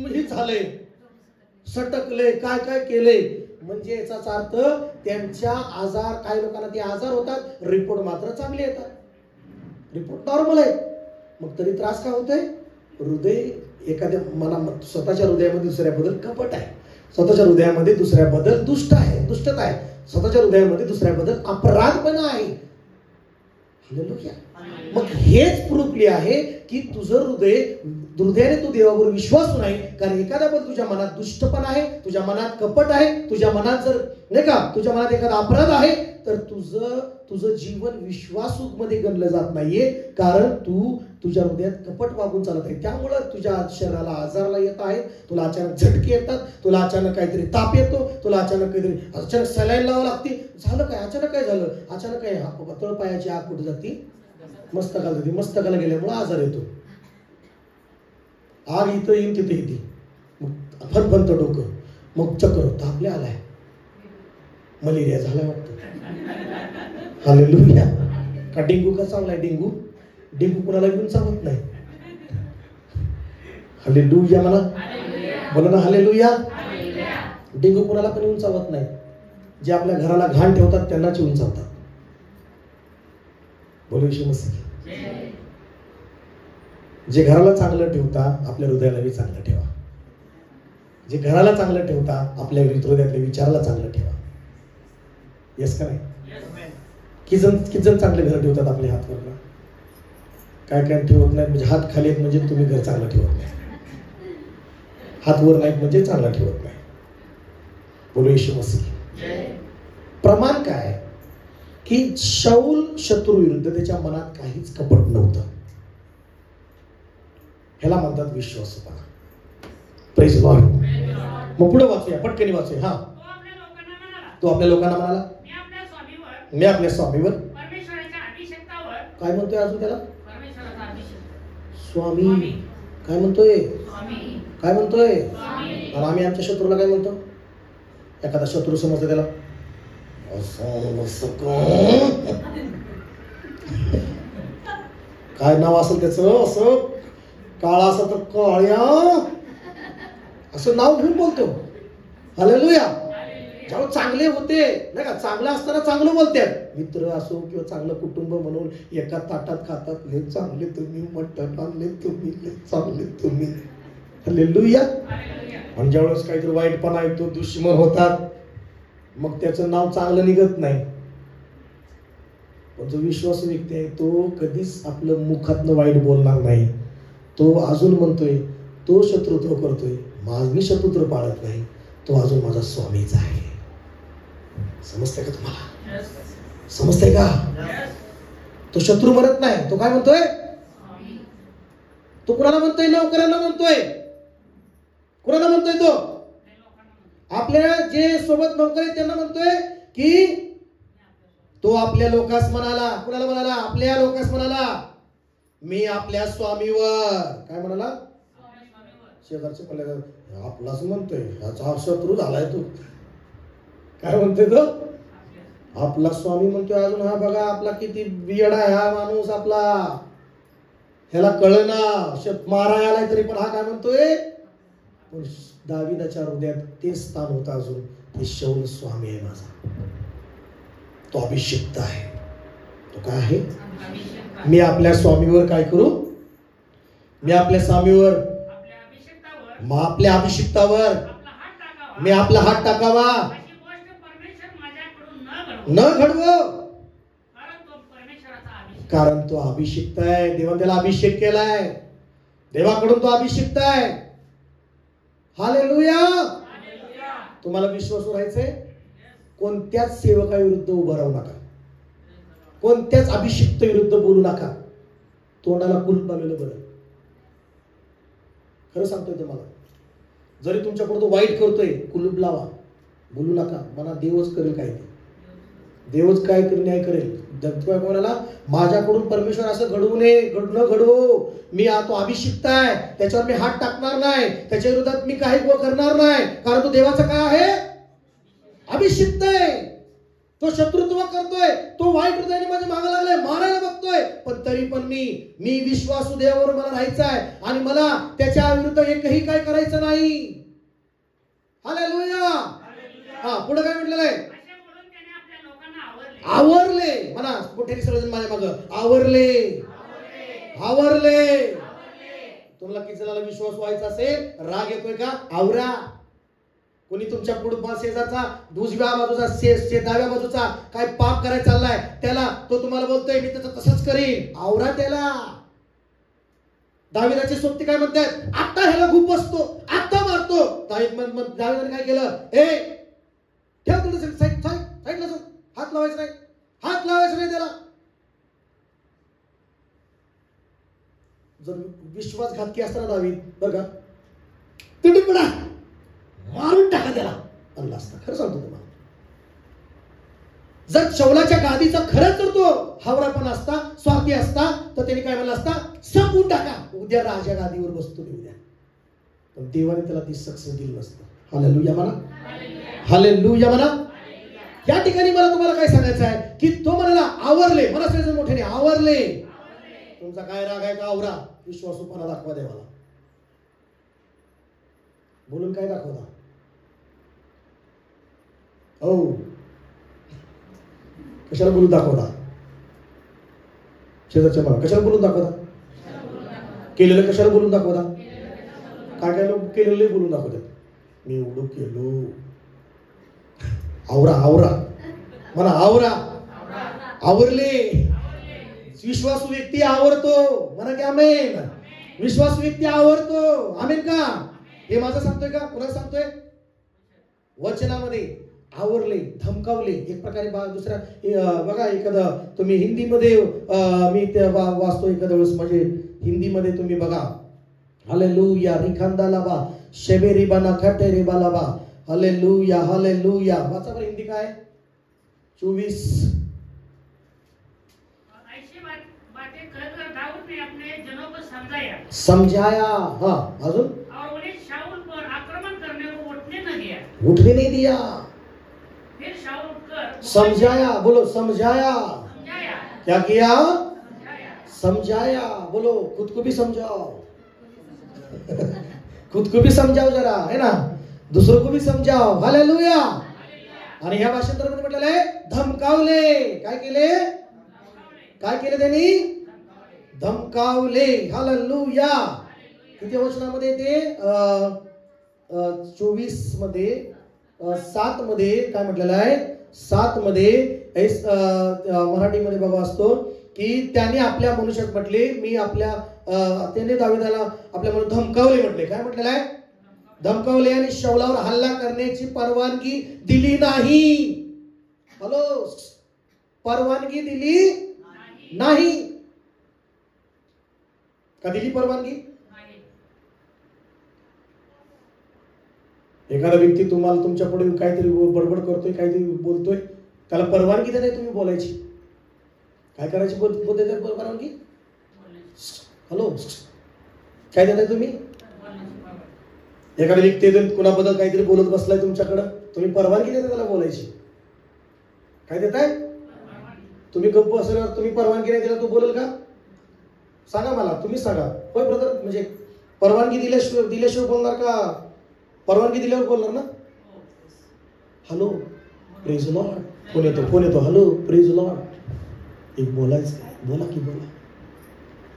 हे झालंय, सटकले, काय काय केले. म्हणजे याचाच अर्थ त्यांच्या आजार, काही लोकांना ते आजार होतात, रिपोर्ट मात्र चांगले येतात, रिपोर्ट नॉर्मल आहे, मग तरी त्रास काय होतोय. हृदय एखाद्या स्वतःच्या हृदयामध्ये दुसऱ्याबद्दल कपट आहे, स्वतःच्या हृदयामध्ये दुसऱ्याबद्दल दुष्टता आहे, स्वतःच्या हृदयामध्ये दुसऱ्याबद्दल अपराधपणा आहे. मग हेच प्रूफली आहे की तुझं हृदयाने तू देवावर विश्वास नाही, कारण एखाद्याबद्दल तुझ्या मनात दुष्टपणा आहे, तुझ्या मनात कपट आहे, तुझ्या मनात जर नाही का तुझ्या मनात एखादा अपराध आहे, तर तुझं जीवन विश्वासू मध्ये गणलं जात नाहीये, कारण तू तुझ्या हृदयात कपट वागून चालत आहे. त्यामुळं तुझ्या शरीराला आजारला येत आहे, तुला अचानक झटके येतात, तुला अचानक काहीतरी ताप येतो, तुला अचानक सलाईन लावावं लागते. झालं काय, अचानक काय झालं, अचानक काय, तळपायाची आग कुठे जाते, मस्तकाला जाते, मस्तकाला गेल्यामुळे आजार येतो. आग इथं येईन तिथे येते, मग फनफनत डोकं, मग चक्कर, तापले आलाय, मलेरिया झालाय वाटतं. हालेलुया. का डेंगू का चांगलाय, डेंगू कुणाला घेऊन चालत नाही. हालेलुया म्हणा. बोला ना हालेलुया. डेंगू कुणाला पण येऊन चावत नाही. जे आपल्या घराला घाण ठेवतात त्यांनाच येऊन चावतात. बोलू येशू मसीह. जे घराला चांगलं ठेवता आपल्या हृदयाला बी चांगलं ठेवा. जे घराला चांगलं ठेवता आपल्या हृदयातल्या विचाराला चांगलं ठेवा. येस का नाही? किती जण चांगले घर ठेवतात आपले हात वरला. काय काय ठेवत नाहीत म्हणजे हात खाली आहेत म्हणजे तुम्ही घर चांगलं ठेवत नाही. हात वर नाहीत म्हणजे चांगला ठेवत नाही. बोलू येशू मसीह. प्रमाण काय की शाऊल शत्रू विरुद्ध त्याच्या मनात काहीच कपट नव्हतं. ह्याला म्हणतात विश्वासपणा. Praise Lord. मग पुढे वाचूया, पटकन वाचूया. हा, तो आपल्या लोकांना म्हणाला मी आपल्या स्वामीवर काय म्हणतोय अजून त्याला स्वामी काय म्हणतोय काय म्हणतोय. आणि आम्ही आमच्या शत्रूला काय म्हणतो. एखादा शत्रू समजतो त्याला काय नाव असेल त्याचं, असं काळा असं तर काळ्या असं नाव घेऊन बोलतो. हालेलुया. जेव्हा चांगले होते नाही का, चांगलं असताना चांगलं बोलतात. मित्र असो किंवा चांगलं कुटुंब म्हणून एका ताटात खातात. लय चांगले तुम्ही, मटण आणले तुम्ही, लय चांगले तुम्ही. हालेलुया. आणि ज्यावेळेस काहीतरी वाईटपणा येतो, दुश्मन होतात, मग त्याचं नाव चांगलं निघत नाही. पण जो विश्वासू व्यक्ती आहे तो कधीच आपलं मुखातनं वाईट बोलणार नाही. तो अजून म्हणतोय, तो शत्रुत्व करतोय, मी शत्रुत्व पाळत नाही, तो अजून माझा स्वामीच आहे. समजतंय का तुम्हाला? समजतंय का? तो शत्रू म्हणत नाही. तो काय म्हणतोय? तो कुणाला म्हणतोय? नोकरांना म्हणतोय. कुणाला म्हणतोय? तो आपल्या जे सोबत नोकर आहेत त्यांना म्हणतोय की तो आपल्या लोकांस म्हणाला. कुणाला म्हणाला? आपल्या लोकांस म्हणाला मी आपल्या स्वामीवर. काय म्हणाला? शेजारचे पल्ले आपलाच म्हणतोय, ह्याचा शत्रू झालाय तो. काय म्हणतोय तो? आपला स्वामी म्हणतोय. अजून हा बघा आपला किती बियडा आहे हा माणूस आपला, ह्याला कळना मारायला तरी पण हा काय म्हणतोय. पण दाविदाच्या हृदयात ते स्थान होतं अजून. हे शाऊल स्वामी आहे माझा, तो अभिषिक्त आहे. तो काय आहे? मी आपल्या स्वामीवर काय करू? मी आपल्या स्वामीवर, आपल्या अभिषिक्तावर मी आपला हात टाकावा, न घडवो, कारण तो अभिषिक्त आहे. देवाने त्याला अभिषेक केलाय. देवाकडून तो अभिषिक्त आहे. हालेलुया. तुम्हाला विश्वास राहायचंय. कोणत्याच सेवकाविरुद्ध उभं राहू नका. कोणत्याच अभिषिक्त विरुद्ध बोलू नका. तोंडाला कुलूप लावलेलं बरं. खरं सांगतोय तुम्हाला. जरी तुमच्याकडून तो वाईट करतोय, कुलूप लावा. बोलू नका. मला देवच करेल काय ते. देवच काय करेल, न्याय करेल. कोणाला माझ्याकडून परमेश्वर असं घडवू नये, न घडवो. मी तो अभिषिक्त आहे, त्याच्यावर मी हात टाकणार नाही, त्याच्या विरोधात मी काही करणार नाही. कारण तो देवाचा काय आहे? अभिषिक्त आहे. तो शत्रुत्व करतोय, तो वाईट हृदयाने माझ्या मागे लागलाय, मारायला बघतोय, पण तरी पण मी विश्वासू देवावर मला राहायचं आहे आणि मला त्याच्या विरुद्ध एकही काय करायचं नाही. हालेलुया. हा, पुढे काय म्हटलेलं आहे? आवरले. म्हणा मोठे सर्वजण माझ्या मागं, आवरले. आवरले. तुम्हाला किती जणांना विश्वास व्हायचा असेल, राग येतोय का? आवरा. कोणी तुमच्या पुढे शेजारचा उजव्या बाजूचा डाव्या बाजूचा काय पाप करायला चाललाय, त्याला तो तुम्हाला बोलतोय मी त्याचं तसंच करीन, आवरा त्याला. दाविदाची सोबती काय म्हणतात? आता ह्याला खूप बसतो, आता मारतो. दाविदाने काय केलं? ठेव तुला साईडला, हात लावायचं नाही, हात लावायचं नाही त्याला. जर विश्वासघातकी असताना दावीद बघा तिडपडा मारून टाका त्याला आणला असता. खरं सांगतो तुम्हाला. जर शौलाच्या गादीचा खरंच तर तो हावरापण असता, स्वार्थी असता, तर त्याने काय म्हणलं असता? संपवून टाका, उद्या राजा गादीवर बसतो उद्या. पण देवाने त्याला ती सक्सेस दिली नसतं. हालेलुया म्हणा. हालेलुया म्हणा. या ठिकाणी मला तुम्हाला काय सांगायचं आहे की तो म्हणाला आवरले. मला सांगायचं मोठ्याने, आवरले. तुमचा काय राग आहे का? आवरा. विश्वासूपणा दाखवा देवाला. बोलून काय दाखवता? हो, कशाला बोलून दाखवता? शेजारच्या मला कशाला बोलून दाखवता? केलेलं कशाला बोलून दाखवता? काय काय लोक केलेलं बोलून दाखवतात. मी एवढं केलो. आवरा आवरा म्हणा, आवरा, आवरले. विश्वासू व्यक्ती आवरतो म्हणा की आमेन. विश्वासू व्यक्ती आवरतो, आमेन का? हे माझं सांगतोय का कुणाला सांगतोय? वचनामध्ये आवरले, धमकावले. एक प्रकारे दुसऱ्या बघा, एखादं तुम्ही हिंदीमध्ये मी ते वाचतो एखाद्या वेळेस, म्हणजे हिंदीमध्ये तुम्ही बघा, हालेलुया रिखांदा लाबा शेबेरी बाना खटे रे बालाबा, हालेलुया हालेलुया. वाचा बरं हिंदी काय? 24 समझाया. हाँ अजून, और उन्हें शाऊल पर आक्रमण करने को उठने नहीं दिया. फिर शाऊल उठकर समझाया, बोलो समझाया. समझाया. क्या किया? समझाया. समझाया. बोलो खुद को भी समझाओ. खुद को भी समझाओ जरा, है ना, दुसरों को भी समझाओ. हालेलुया. आणि ह्या भाषांतरामध्ये म्हटलेलं आहे धमकावले. काय केले? काय केले त्यांनी? धमकावले. हालेलुया. किती वचनामध्ये ते 24 मध्ये 7 मध्ये काय म्हटलेलं आहे? 7 मध्ये मराठीमध्ये बघा असतो की त्याने आपल्या मनुष्यात म्हटले, मी आपल्या त्याने दाविदाला आपल्या म्हणून धमकावले म्हटले. काय म्हटलेलं आहे? धमकावले आणि शाऊलावर हल्ला करण्याची परवानगी दिली नाही. हॅलो, परवानगी दिली नाही. का दिली परवानगी? एखादा व्यक्ती तुम्हाला तुमच्या पुढे काहीतरी बडबड करतोय, काहीतरी बोलतोय, त्याला परवानगी देत नाही तुम्ही बोलायची. काय करायची परवानगी? हॅलो, काय देताय तुम्ही? एखादा व्यक्ती कुणाबद्दल काहीतरी बोलत बसलाय तुमच्याकडं, तुम्ही परवानगी देताय त्याला बोलायची. काय देताय? तुम्ही गप्प असल्यावर तुम्ही परवानगी नाही दिला तो बोलेल का? सांगा मला, तुम्ही सांगा. होय ब्रदर, म्हणजे परवानगी दिल्याशिवाय बोलणार का? परवानगी दिल्यावर बोलणार ना? Hello praise Lord. फोन येतो. Hello praise Lord. एक बोलायचं, बोला की बोला.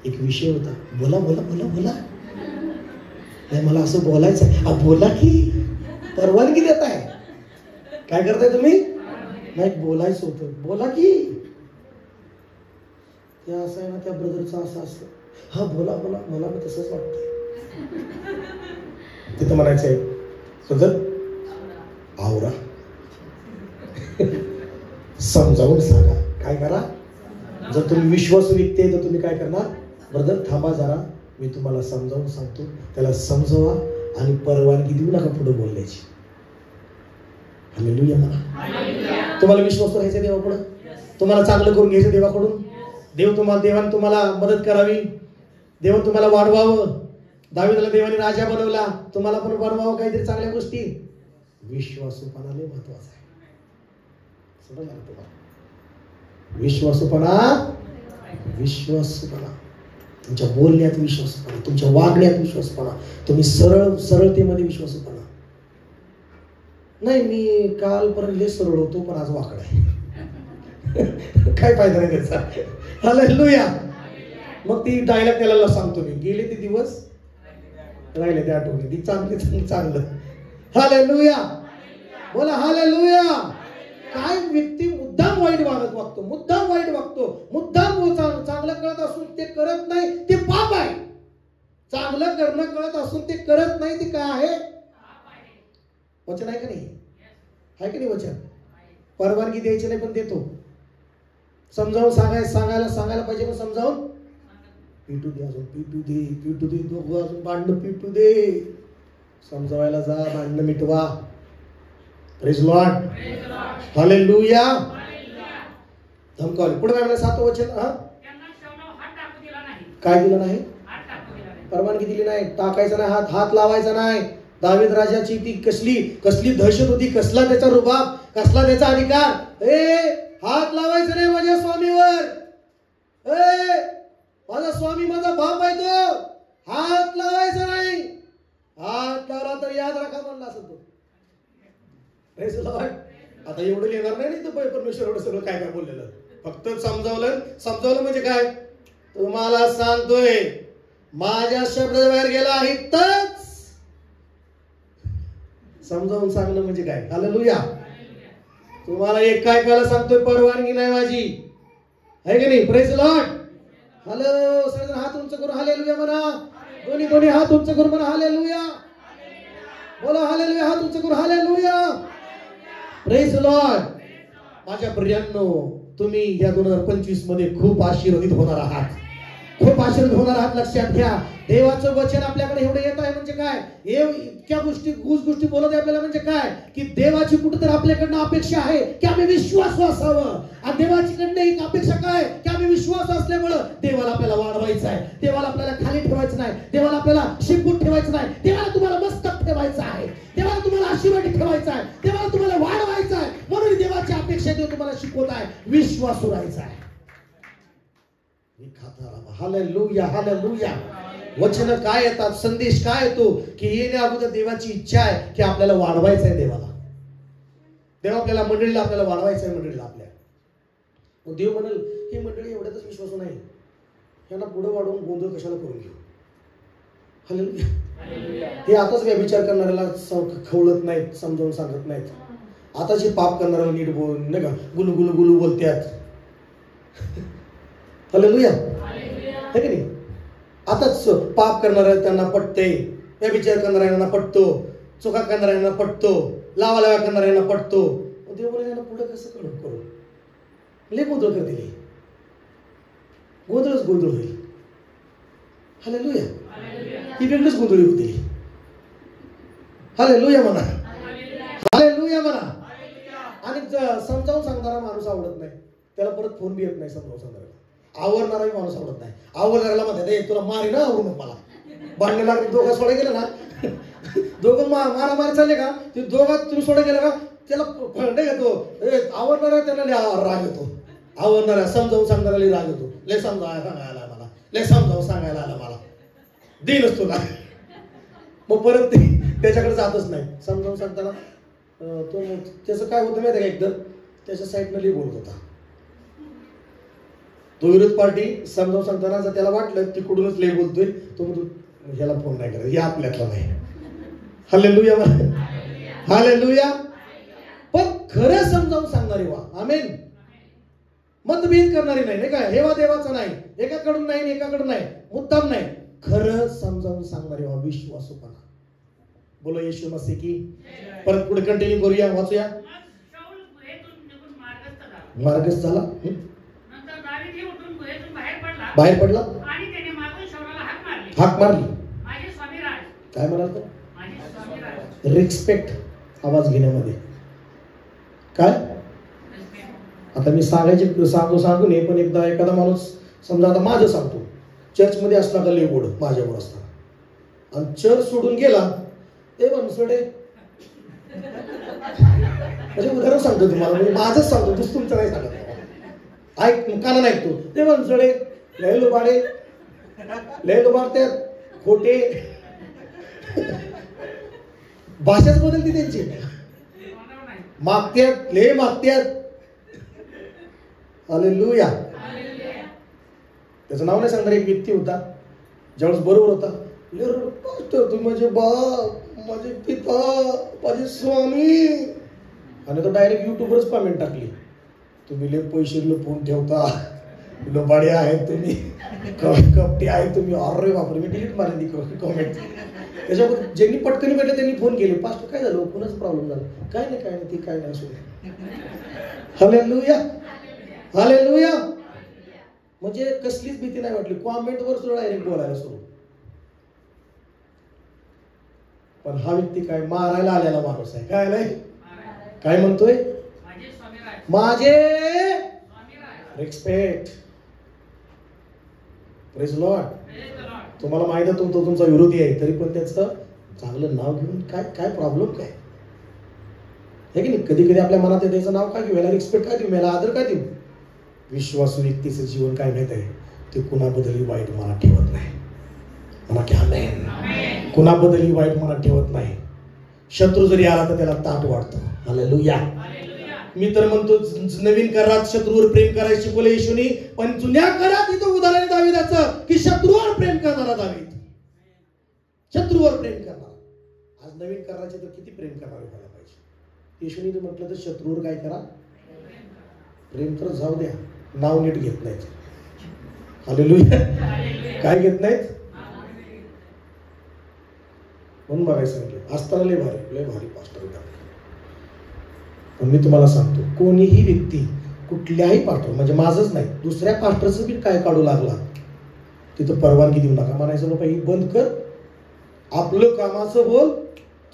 एक विषय होता, बोला बोला बोला बोला. नाही मला असं बोलायचं आहे. बोला की. परवानगी देताय. काय करताय तुम्ही? नाही बोलायचं होतं, बोला की. ते असं आहे ना, त्या ब्रदरचं असं असतं. हा बोला बोला, मला पण तसंच वाटतंय. तिथं म्हणायचं आहे ब्रदर आवरा. समजावून सांगा. काय करा? जर तुम्ही विश्वासू व्यक्ती आहे तर तुम्ही काय करणार? ब्रदर थांबा जरा, मी तुम्हाला समजावून सांगतो. त्याला समजवा आणि परवानगी देऊ नका पुढे बोलण्याची. हालेलुया म्हणा. तुम्हाला विश्वास राहायचा देवाकडून, तुम्हाला चांगलं करून घ्यायचं देवाकडून. देवाने तुम्हाला मदत करावी, देवाने तुम्हाला वाढवावं. दावीदाला देवाने राजा बनवला, तुम्हाला पण वाढवावं काहीतरी चांगल्या गोष्टी. विश्वासूपणा लय महत्वाचा आहे. समजलं तुम्हाला? विश्वासूपणा, तुमच्या बोलण्यात विश्वासूपणा, तुमच्या वागण्यात विश्वासूपणा, तुम्ही सरळतेमध्ये विश्वासूपणा. नाही मी कालपर्यंत लय सरळ होतो पण आज वाकड आहे. काय फायदा नाही त्याचा. हालेलुया. मग ती डायलॉग त्याला सांगतो मी, गेले ते दिवस राहिले ते आठवले, ती चांगलं. हालेलुया. बोला हालेलुया. काय व्यक्ती मुद्दाम वाईट वागतो, मुद्दाम वाईट वागतो, मुद्दाम चांगलं कळत असून ते करत नाही, ते पाप आहे. चांगलं करणं कळत असून ते करत नाही, ते काय आहे? वचन आहे का नाही? आहे की नाही वचन? परवानगी द्यायची नाही पण देतो. समजावून सांगायला पाहिजे पण समजावून पिटू दे, अजून पिटू दे दोघं अजून भांडणं पिटू दे. समजावायला जा, भांडणं मिटवा. Praise Lord. हालेलुया. धमकावले. पुढे काय म्हणलं? 7 वचन. काय दिलं नाही? परवानगी दिली नाही. टाकायचा नाही हात लावायचा नाही. दावीद राजाची ती कसली दहशत होती, कसला त्याचा रुबाब, कसला त्याचा अधिकार. हात लावायचा नाही माझ्या स्वामीवर. माझा स्वामी माझा बाप आहे तो. हात लावायचा नाही. हात लावला तर याद राखा म्हणला असं तो. Praise the Lord. आता एवढं लिहिणार नाही तर परमेश्वर एवढं सगळं काय काय बोललेलं, फक्त समजावलं म्हणजे काय, तुम्हाला सांगतोय माझ्या शब्दाच्या बाहेर गेला आहे तच समजावून सांगणं म्हणजे काय. हालेलुया. तुम्हाला एक काय करायला सांगतोय, परवानगी नाही माझी, आहे की नाही. Praise the Lord. हॅलो, सगळेजण हात उंच करून हालेलुया म्हणा. दोन्ही हात उंच करून म्हणा हालेलुया. बोला हालेलुया, हात उंच करून हालेलुया. Praise the Lord. माझ्या प्रियांनो, तुम्ही या 2025 मध्ये खूप आशीर्वादित होणार आहात, खूप आशीर्वाद होणार आहात. लक्षात घ्या, देवाचं वचन आपल्याकडे एवढं येत आहे म्हणजे काय, इतक्या गोष्टी बोलत आहे आपल्याला म्हणजे काय, की देवाची कुठेतरी आपल्याकडनं अपेक्षा आहे की आम्ही विश्वासू असावं. आणि देवाचीकडनं एक अपेक्षा काय, की आम्ही विश्वास असल्यामुळं देवाला आपल्याला वाढवायचं आहे, देवाला आपल्याला खाली ठेवायचं नाही, देवाला आपल्याला शिकून ठेवायचं नाही, देवाला तुम्हाला मस्तक ठेवायचं आहे, देवाला तुम्हाला आशीर्वादी ठेवायचा आहे, देवाला तुम्हाला वाढवायचं आहे. म्हणून देवाची अपेक्षा देव तुम्हाला शिकवत आहे, विश्वासू राहायचा आहे. Hallelujah, hallelujah. वचन काय येतात, संदेश काय येतो, की येण्या अगोदर देवाची इच्छा आहे की आपल्याला वाढवायचं आहे. देव आपल्याला मंडळीला आपल्याला वाढवायचं आहे. मंडळीला आपल्या देव म्हणाल ही मंडळी एवढ्यातच विश्वासू नाही, यांना पुढे वाढवून गोंधळ कशाला करून घेऊ. हालेलुया. हे आताच काय विचार करणाऱ्याला खवळत नाहीत, समजावून सांगत नाहीत. आताच हे पाप करणाऱ्याला नीट बोल नाही का, गुलू गुलू गुलू बोलतात. हालेलुया, है की नाही. आताच पाप करणाऱ्या त्यांना पटते, या विचार करणाऱ्यांना पटतो, चुका करणाऱ्यांना पटतो, लावा करणाऱ्यांना पटतो. देव बोले यांना पुढे कसं करू, लय गोंधळ करतील, गोंधळच गोंधळ होईल. हालेलुया. ही वेगळीच गोंधळी होतील. हालेलुया म्हणा, हालेलुया म्हणा. आणि समजावून सांगणारा माणूस आवडत नाही, त्याला परत फोन बी येत नाही. समजावून सांगणारा आवडणाराही माणूस आवडत नाही. आवडणाऱ्याला म्हणतात तुला मारी ना, आवडून मला भांडणे लागले, दोघं सोडे गेले ना, दोघं मारामारी चालले का, ते दोघात तुम्ही सोडे गेले का, त्याला नाही घेतो. आवडणारा त्याला राग येतो, आवडणाऱ्या समजावून सांगणाऱ्याला राग येतो. लय समजावून सांगायला आला मला, लय समजावून सांगायला आला मला, देईनच तुला. मग परत ते त्याच्याकडे जातच नाही. समजावून सांगताना तो त्याचं काय होतं माहिती का, एकदम त्याच्या साईडनं लई बोलत होता तो विरोध पार्टी. समजावून सांगताना जर त्याला वाटलं तिकडूनच लई बोलतोय, तो म्हणतो ह्याला फोन नाही करायचा, या आपल्यातला नाही. Hallelujah, hallelujah. पण खरं समजावून सांगणारी वा, आमेन, मतभेद करणारी नाही काय, हेवा देवाचा नाही, एकाकडून नाही एकाकडून नाही, मुद्दाम नाही, खरं समजावून सांगणारी वा, विश्वासूपणा. बोलो येशू मसीह की. परत पुढे कंटिन्यू करूया, वाचूया. मार्गस्थ झाला, बाहेर पडला आणि त्याने मागून शौलाला हाक मारली. माझे स्वामी राज. काय म्हणाल तर, माझे स्वामी राज. रिस्पेक्ट आवाज घेण्यामध्ये काय. आता मी सांगू नये, पण एकदा एखादा माणूस समजा, आता माझं सांगतो, चर्चमध्ये असला का लय गोड माझ्यावर असताना, आणि चर्च सोडून गेला ते बनसोडे, म्हणजे उदाहरण सांगतो तुम्हाला, म्हणजे माझंच सांगतो, दुसरं तुमचं नाही सांगत. ऐक काना ऐकतो ते बनसोडे, लय लोबाडे, लय लोबाडतात, खोटे, भाषाच बदलते त्यांची, मागत्यात, लय मागत्यात. हालेलुया. त्याचं नाव नाही सांगणार. एक व्यक्ती होता, ज्यावेळेस बरोबर होता, तू माझे बाप, माझे पिता, माझे स्वामी, आणि तो डायरेक्ट युट्यूबवरच कमेंट टाकली, तुम्ही लय पैसे लपवून ठेवता, लोबाडे आहेत तुम्ही, कपटे आहे तुम्ही. अरे बापरे, मी डिलीट मारली ती कमेंट. त्याच्यावर ज्यांनी पटकन भेटलं त्यांनी फोन केले, पास्टर काय झालं, कोणाच प्रॉब्लेम झाला, काय नाही ती काय नाही असू. Hallelujah, hallelujah. म्हणजे कसलीच भीती नाही वाटली, कॉमेंटवर सुद्धा डायरेक्ट बोलायला सुरू. पण हा व्यक्ती काय मारायला आलेला माणूस आहे. काय नाही, काय म्हणतोय, माझे रिस्पेक्ट. Praise Lord. तुम्हाला माहिती आहे तो तुमचा विरोधी आहे, तरी पण त्याचं चांगलं नाव घेऊन काय प्रॉब्लेम काय आहे की नाही. कधी कधी आपल्या मनात त्याचं नाव काय घेऊ, याला रिस्पेक्ट काय देऊ, याला आदर काय देऊ. विश्वासू व्यक्तीचं जीवन काय माहित आहे, ते कुणाबद्दलही वाईट मनात ठेवत नाही. म्हणा की आमेन. कुणाबद्दलही वाईट मनात ठेवत नाही. शत्रू जरी आला तर त्याला ताट वाढतो. हालेलुया. मी तर म्हणतो नवीन करारात शत्रूवर प्रेम करायला शिकवलं येशूनी, पण जुन्या करारात इथं उदाहरण आहे दावीदाचं की शत्रूवर प्रेम करणारा दावीद, शत्रूवर प्रेम करणारा. आज नवीन कराराचे तर किती प्रेम करणारे व्हायला पाहिजे. येशूनी तर म्हटलं तर शत्रूवर काय करा, प्रेम तर जाऊ द्या, नाव नीट घेत नाहीत. हालेलुया. काय घेत नाहीत म्हणून बघायला सांगितलं. असताना लय भारी पास्टर होता. पण मी तुम्हाला सांगतो, कोणीही व्यक्ती कुठल्याही पास्टर, म्हणजे माझंच नाही, दुसऱ्या पास्टरचं बी काय काढू लागला तिथं परवानगी देऊ नका. म्हणायचं बाबा ही बंद कर, आपलं कामाचं बोल,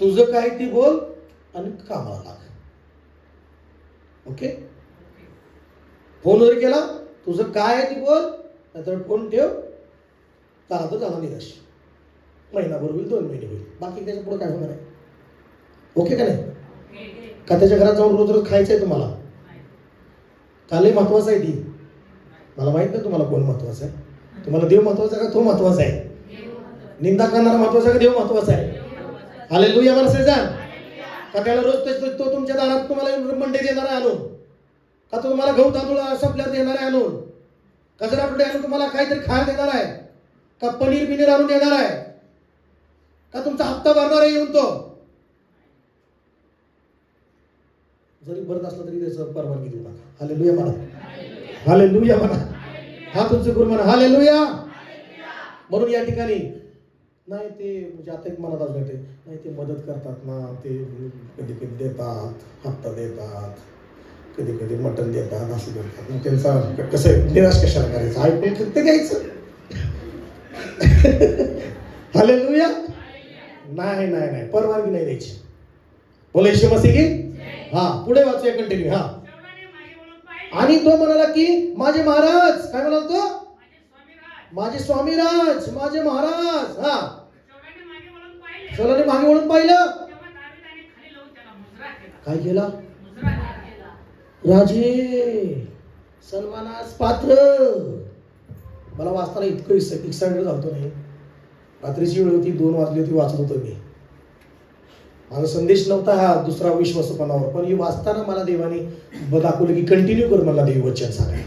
तुझं काय ती बोल आणि कामाला लाग. ओके. फोन जर केला तुझं काय आहे ती बोल, नाहीतर फोन ठेव. झाला तर झाला निराश. महिनाभर होईल, 2 महिने होईल, बाकी त्याच्या पुढे काय होणार आहे. ओके का नाही. का त्याच्या घरात जाऊन रोज रोज खायचंय तुम्हाला, कालही महत्वाचं आहे ती. मला माहित नाही तुम्हाला कोण महत्वाचं आहे. तुम्हाला देव महत्वाचा आहे का तो महत्वाचा आहे. निंदा करणारा महत्वाचा आहे का देव महत्वाचा आहे. हालेलुया. मला सांगा का त्याला रोज तो तुमच्या दारात तुम्हाला मंडे देणार आहे आणून, का तो तुम्हाला गहू तांदूळ संपल्यावर देणार आहे आणून, कचरा कुठे आणून तुम्हाला काहीतरी खायला देणार आहे, का पनीर बिनीर आणून देणार आहे, का तुमचा हप्ता भरणार आहे येऊन तो. जरी बरं असलं तरी त्याचं परवानगी देऊ नका. हालेलुया म्हणा. हालेलुया म्हणा. हा तुमचं गुरु म्हणा. हालेलुया. म्हणून या ठिकाणी नाही ते म्हणजे आता एक मनात असं ते नाही ते मदत करतात ना, ते कधी कधी देतात, हप्ता देतात, कधी कधी मटण देतात, असं देतात. मग त्यांचा कसं निराश कशाला करायचं, ऐकून ते घ्यायचं. हालेलुया. नाही नाही नाही, परवानगी नाही द्यायची. बोला येशू मसीह की. हा पुढे वाचूया कंटिन्यू. हा आणि तो म्हणाला की माझे महाराज, काय म्हणाल तो, माझे स्वामीराज, माझे महाराज. हा शौलाने मागे वळून पाहिलं. काय केला. राजे सन्मानास पात्र. मला वाचताना इतकं एक्साइटेड झालतो नाही. रात्रीची वेळ होती, 2 वाजली होती, वाचत होतो मी. माझा संदेश नव्हता हा दुसरा विश्वासपणावर, पण हे वाचताना मला देवाने दाखवलं की कंटिन्यू कर मला देव वचन सांगायला.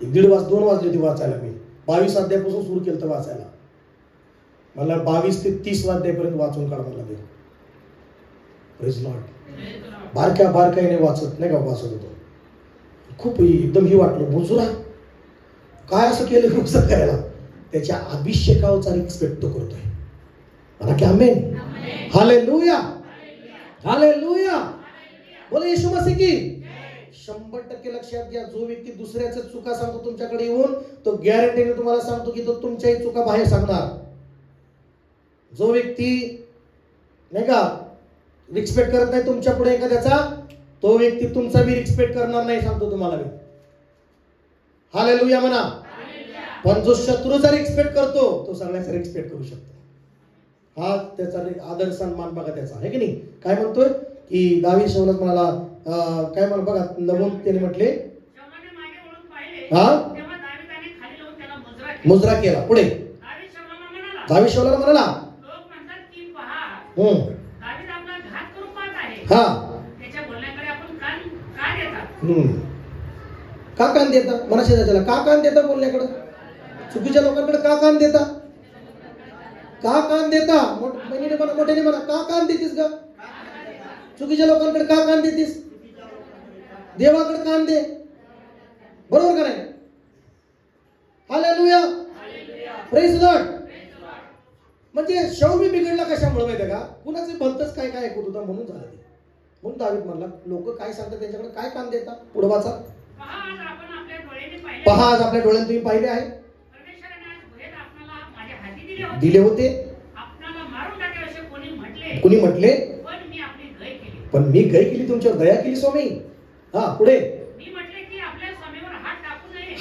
2 वाजली होती वाचायला. मी 22 अध्यायापासून सुरू केलं तर वाचायला. मला 22 ते 30 अध्यायापर्यंत वाचून काढ मला देव. Praise Lord. बारकाईने वाचत नाही का, वाचत होतो. खूप एकदम ही वाटलं मुजुरा काय असं केलं नुकसान करायला. त्याच्या अभिषेकाचा रिस्पेक्ट तो करतोय. म्हणा की आमेन. हालेलुया. हालेलुया. बोला येशू मसीह की. 100% लक्षात घ्या, जो व्यक्ती दुसऱ्याच्या चुका सांगतो तुमच्याकडे येऊन, तो गॅरंटीने तुम्हाला सांगतो की तो तुमच्याही चुका बाहेर सांगणार. जो व्यक्ती नाही का रिस्पेक्ट करत नाही तुमच्या पुढे एखाद्याचा, तो व्यक्ती तुमचा बी रिस्पेक्ट करणार नाही, सांगतो तुम्हाला मी. हालेलुया म्हणा. पण जो शत्रूचा रिस्पेक्ट करतो तो सगळ्याचा रिस्पेक्ट करू शकतो. हा त्याचा आदर सन्मान बघा त्याचा, आहे की नाही. काय म्हणतोय की दावीद शौलास म्हणाला, काय म्हणा बघा नमून त्याने म्हटले, हा मुजरा केला. पुढे दावीद शौलाला म्हणाला, हा का कान देता. मनाशी त्याला का कान देता बोलण्याकडे. चुकीच्या लोकांकडे का कान देता. का कान देता. मोठ्याने म्हणा का कान देतीस का. चुकीच्या लोकांकडे का कान देतीस. देवाकडे कान दे. बरोबर का नाही. हालेलुया. Praise Lord. म्हणजे शौल बिघडला कशामुळे माहिती का, कुणाचे भलतच काय काय ऐकत होता म्हणून झालं ते. म्हणून दावीद म्हणला लोक काय सांगतात त्यांच्याकडे काय कान देता. पुढे वाचा. पहा आज आपल्या डोळ्यात तुम्ही पाहिले आहे, दिले होते, कोणी म्हटले, पण मी गय केली तुमच्यावर दया केली स्वामी. हा पुढे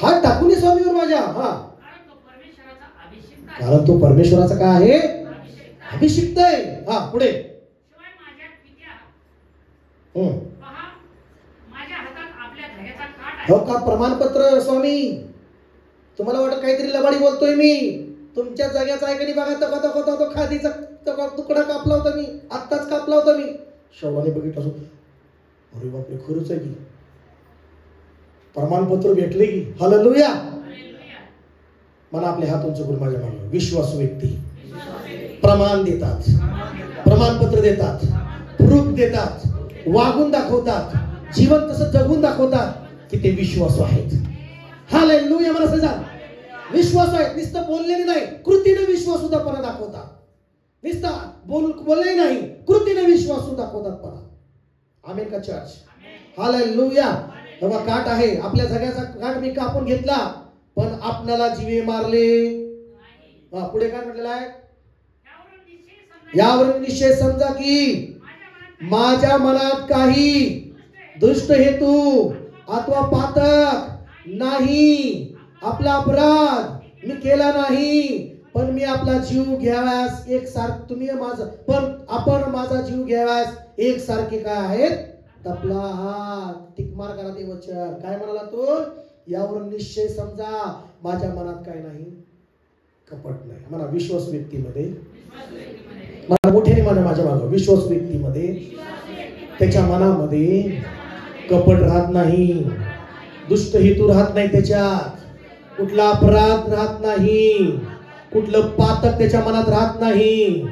हात टाकू नये स्वामीवर माझ्या. हा कारण तो परमेश्वराचा काय आहे, अभिषिक्त आहे. हा पुढे हो का प्रमाणपत्र स्वामी. तुम्हाला वाटत काहीतरी लबाडी बोलतोय मी, तुमच्या जाग्याचा आहे का नाही बघा. तो खादीचा तुकडा कापला होता मी, आत्ताच कापला होता मी. शौलाने बघितलं असो, अरे बापरे, खरंच आहे की, प्रमाणपत्र भेटले की. हालेलुया. मला आपले हात उंच करून माझ्या मागे. विश्वासू व्यक्ती प्रमाण देतात, प्रमाणपत्र देतात, प्रूफ देतात, वागून दाखवतात, जीवन तसं जगून दाखवतात की ते विश्वासू आहेत. हालेलुया. मला सांगा, विश्वास आहेत. नुसतं बोललेले नाही, कृतीने विश्वास सुद्धा पण दाखवतात. नुसतं बोलले नाही, कृतीने विश्वास सुद्धा दाखवतात पण. आमेन का चर्च? हालेलुया. तेव्हा काट आहे, आपल्या सगळ्याचा काट मी कापून घेतला, पण आपणाला जीवे मारले. पुढे काय म्हटलेलं आहे? यावरून निश्चय समजा की माझ्या मनात काही दुष्ट हेतू अथवा पातक नाही. आपला अपराध मी केला नाही, पण मी आपला जीव घ्याव्यास एकसारखे तुम्ही माझा पण आपण माझा जीव घ्याव्यास एकसारखे काय आहेत? तपला हात. टिकमार करा ते वचन. काय म्हणाला तो? यावरून निश्चय समजा माझ्या मनात काय नाही, कपट नाही. म्हणा विश्वास व्यक्तीमध्ये, मला मोठ्याने म्हणा माझ्या मागं, विश्वास व्यक्तीमध्ये त्याच्या मनामध्ये कपट राहत नाही, दुष्ट हेतू राहत नाही, त्याच्यात कुठला अपराध राहत नाही, कुठलं पातक त्याच्या मनात राहत नाही.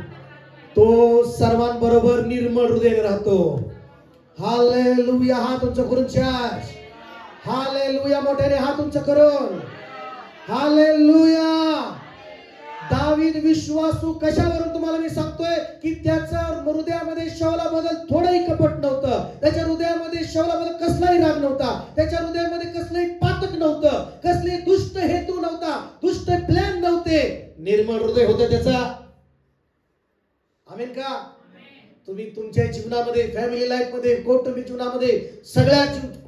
तो सर्वांबरोबर निर्मळ हृदयाने राहतो. हालेलुया. हात उंच करून चर्च. हालेलुया. मोठ्याने हात उंच करून. हालेलुया. दावीद विश्वासू कशावरून तुम्हाला मी सांगतोय की त्याच्या हृदयामध्ये शौलाबद्दल थोडंही कपट नव्हतं. त्याच्या हृदयामध्ये शौलाबद्दल कसलाही राग नव्हता. त्याच्या हृदयामध्ये कसलंही पातक नव्हतं, कसले दुष्ट हेतू नव्हता, दुष्ट प्लॅन नव्हते. निर्मळ हृदय होतं त्याचा. आमेन का? तुम्ही तुमच्या जीवनामध्ये, फॅमिली लाईफ मध्ये, कौटुंबिक जीवनामध्ये, सगळ्या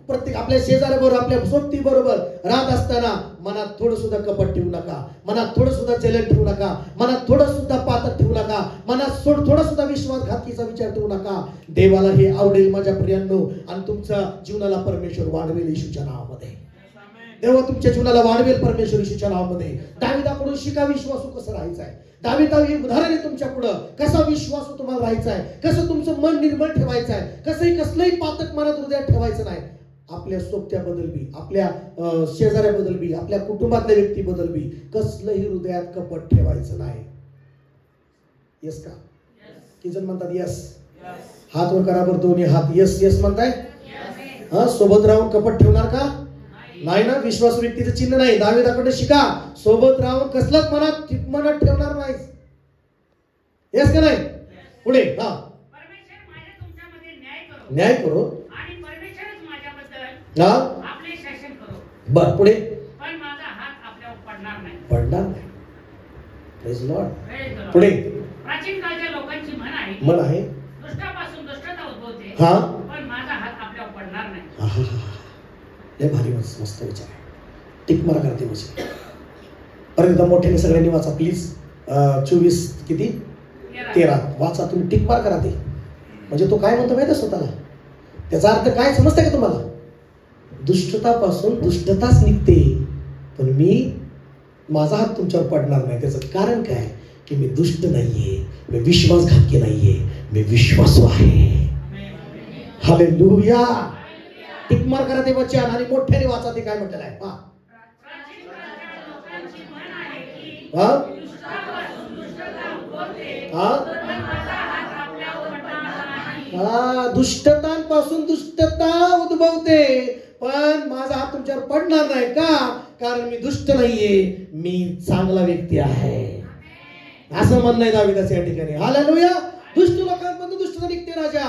प्रत्येक आपल्या शेजाऱ्याबरोबर, आपल्या सोबती बरोबर राहत असताना मनात थोडं सुद्धा कपट ठेवू नका, मनात थोडं सुद्धा जलन ठेवू नका, मनात थोडं सुद्धा पातक ठेवू नका, मनात थोडा सुद्धा विश्वासघातीचा विचार ठेवू नका. देवाला हे आवडेल माझ्या प्रियांनो, आणि तुमच्या जीवनाला परमेश्वर वाढवेल येशूच्या नावामध्ये. देव तुमच्या जीवनाला वाढवेल परमेश्वर येशूच्या नावामध्ये. दाविदाकडून शिका विश्वासू कसं राहायचं आहे. दाविदावी उदाहरण आहे तुमच्या पुढं. कसा विश्वासू तुम्हाला राहायचा आहे, कसं तुमचं मन निर्मळ ठेवायचं आहे, कसलंही पातक मनात हृदयात ठेवायचं नाही. आपल्या सोबत्याबद्दल बी, आपल्या शेजाऱ्याबद्दल बी, आपल्या कुटुंबातल्या व्यक्तीबद्दल बी कसलंही हृदयात कपट ठेवायचं नाही. येस का? किती जण म्हणतात यस? हात वर करा बरं, दोन्ही हात. यस यस म्हणताय? हा, सोबत राहून कपट ठेवणार का? नाही ना. विश्वास व्यक्तीचं चिन्ह नाही. दाविदाकडे शिका. सोबत राहून कसलंच मनात ठेवणार नाही. येस का नाही? पुढे. हा, परमेश्वर माझ्या तुमच्यामध्ये न्याय करो आणि परमेश्वरच माझ्याबद्दल हा आपले शासन करो. बर, पुढे. पण माझा हात आपल्यावर पडणार नाही. पडणार नाही. Praise Lord. Praise the Lord. पुढे. प्राचीन काळच्या लोकांची म्हण मन आहे. दुष्टापासून दुष्टता उद्भवते, हा, पण माझा हात आपल्यावर पडणार नाही. लय भारी, मस्त विचार आहे. टिक मारा करते वचन. परत मोठ्याने सगळ्यांनी वाचा प्लीज. 24 किती 13 वाचा तुम्ही. टिक मार करा ते. म्हणजे तो काय म्हणतो माहिती स्वतःला, त्याचा अर्थ काय समजतंय का तुम्हाला? दुष्टतापासून दुष्टताच निघते, पण माझा हात तुमच्यावर पडणार नाही. त्याचं कारण काय? की मी दुष्ट नाहीये, मी विश्वासघातकी नाहीये, मी विश्वासू आहे. हालेलुया. टिक मार करा ते वचन आणि मोठ्याने वाचा ते काय म्हटलेलं आहे. प्राचीन काळच्या लोकांची म्हण आहे की हा, दुष्टापासून दुष्टता उद्भवते, हा, पण माझा हात आपल्यावर पडणार नाही. हा, दुष्टतांपासून दुष्टता उद्भवते, पण माझा हात तुमच्यावर पडणार नाही. का? कारण मी दुष्ट नाहीये, मी चांगला व्यक्ती आहे. असं म्हणणं आहे दाविदाचं या ठिकाणी. हालेलुया. दुष्ट लोकांपासून दुष्टता निघते राजा,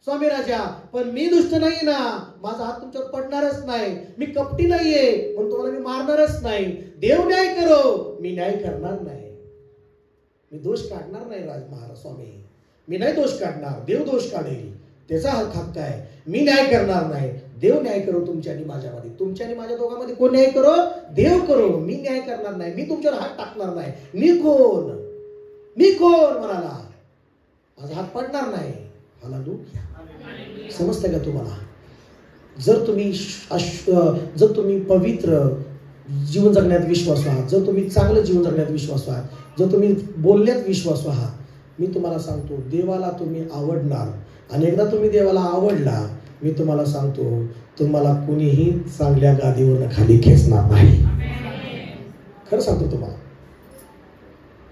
स्वामी राजा, पण मी दुष्ट नाही ना. माझा हात तुमच्यावर पडणारच नाही. मी कपटी नाहीये, म्हणून तुम्हाला मी मारणारच नाही. देव न्याय करो, मी न्याय करणार नाही. मी दोष काढणार नाही महाराज स्वामी. मी नाही दोष काढणार, देव दोष काढेल. त्याचा हक्क आहे. मी न्याय करणार नाही, देव न्याय करो तुमच्या आणि माझ्यामध्ये. तुमच्या आणि माझ्या दोघांमध्ये कोण न्याय करो? देव करो. मी न्याय करणार नाही, मी तुमच्यावर हात टाकणार नाही. मी कोण म्हणाला? माझा हात पडणार नाही. हालेलुया. समजतंय का तुम्हाला? जर तुम्ही पवित्र जीवन जगण्यात विश्वासू आहात, जर तुम्ही चांगलं जीवन जगण्यात विश्वासू आहात, जर तुम्ही बोलण्यात विश्वासू आहात, मी तुम्हाला सांगतो देवाला तुम्ही आवडणार. आणि एकदा तुम्ही देवाला आवडला, मी तुम्हाला सांगतो तुम्हाला कुणीही चांगल्या गादीवरून खाली खेचणार नाही. खरं सांगतो तुम्हाला,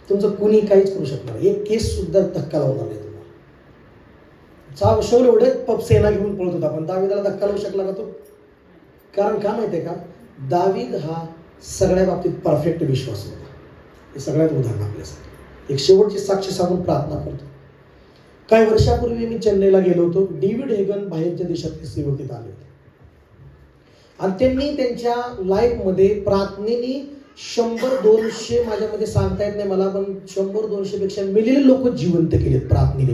तुमचं कुणी काहीच करू शकणार नाही. एक केस सुद्धा धक्का लावणार नाही तुम्हाला. शौल एवढे सेना घेऊन पळत होता, पण दावीदाला धक्का लावू शकला का तो? कारण का माहितीये का, दावीद हा सगळ्या बाबतीत परफेक्ट विश्वास होता. हे सगळ्यात उदाहरण आपल्यासाठी. एक शेवटची साक्ष सांगून प्रार्थना करतो. काही वर्षापूर्वी मी चेन्नईला गेलो होतो. डेव्हिड हेगन बाहेरच्या देशातले सेवक तिथे आले होते आणि त्यांनी त्यांच्या लाईफमध्ये प्रार्थनेने 100-200 माझ्यामध्ये सांगता येत नाही मला, पण 100-200 पेक्षा मेलेले लोक जिवंत केलेत प्रार्थनेने.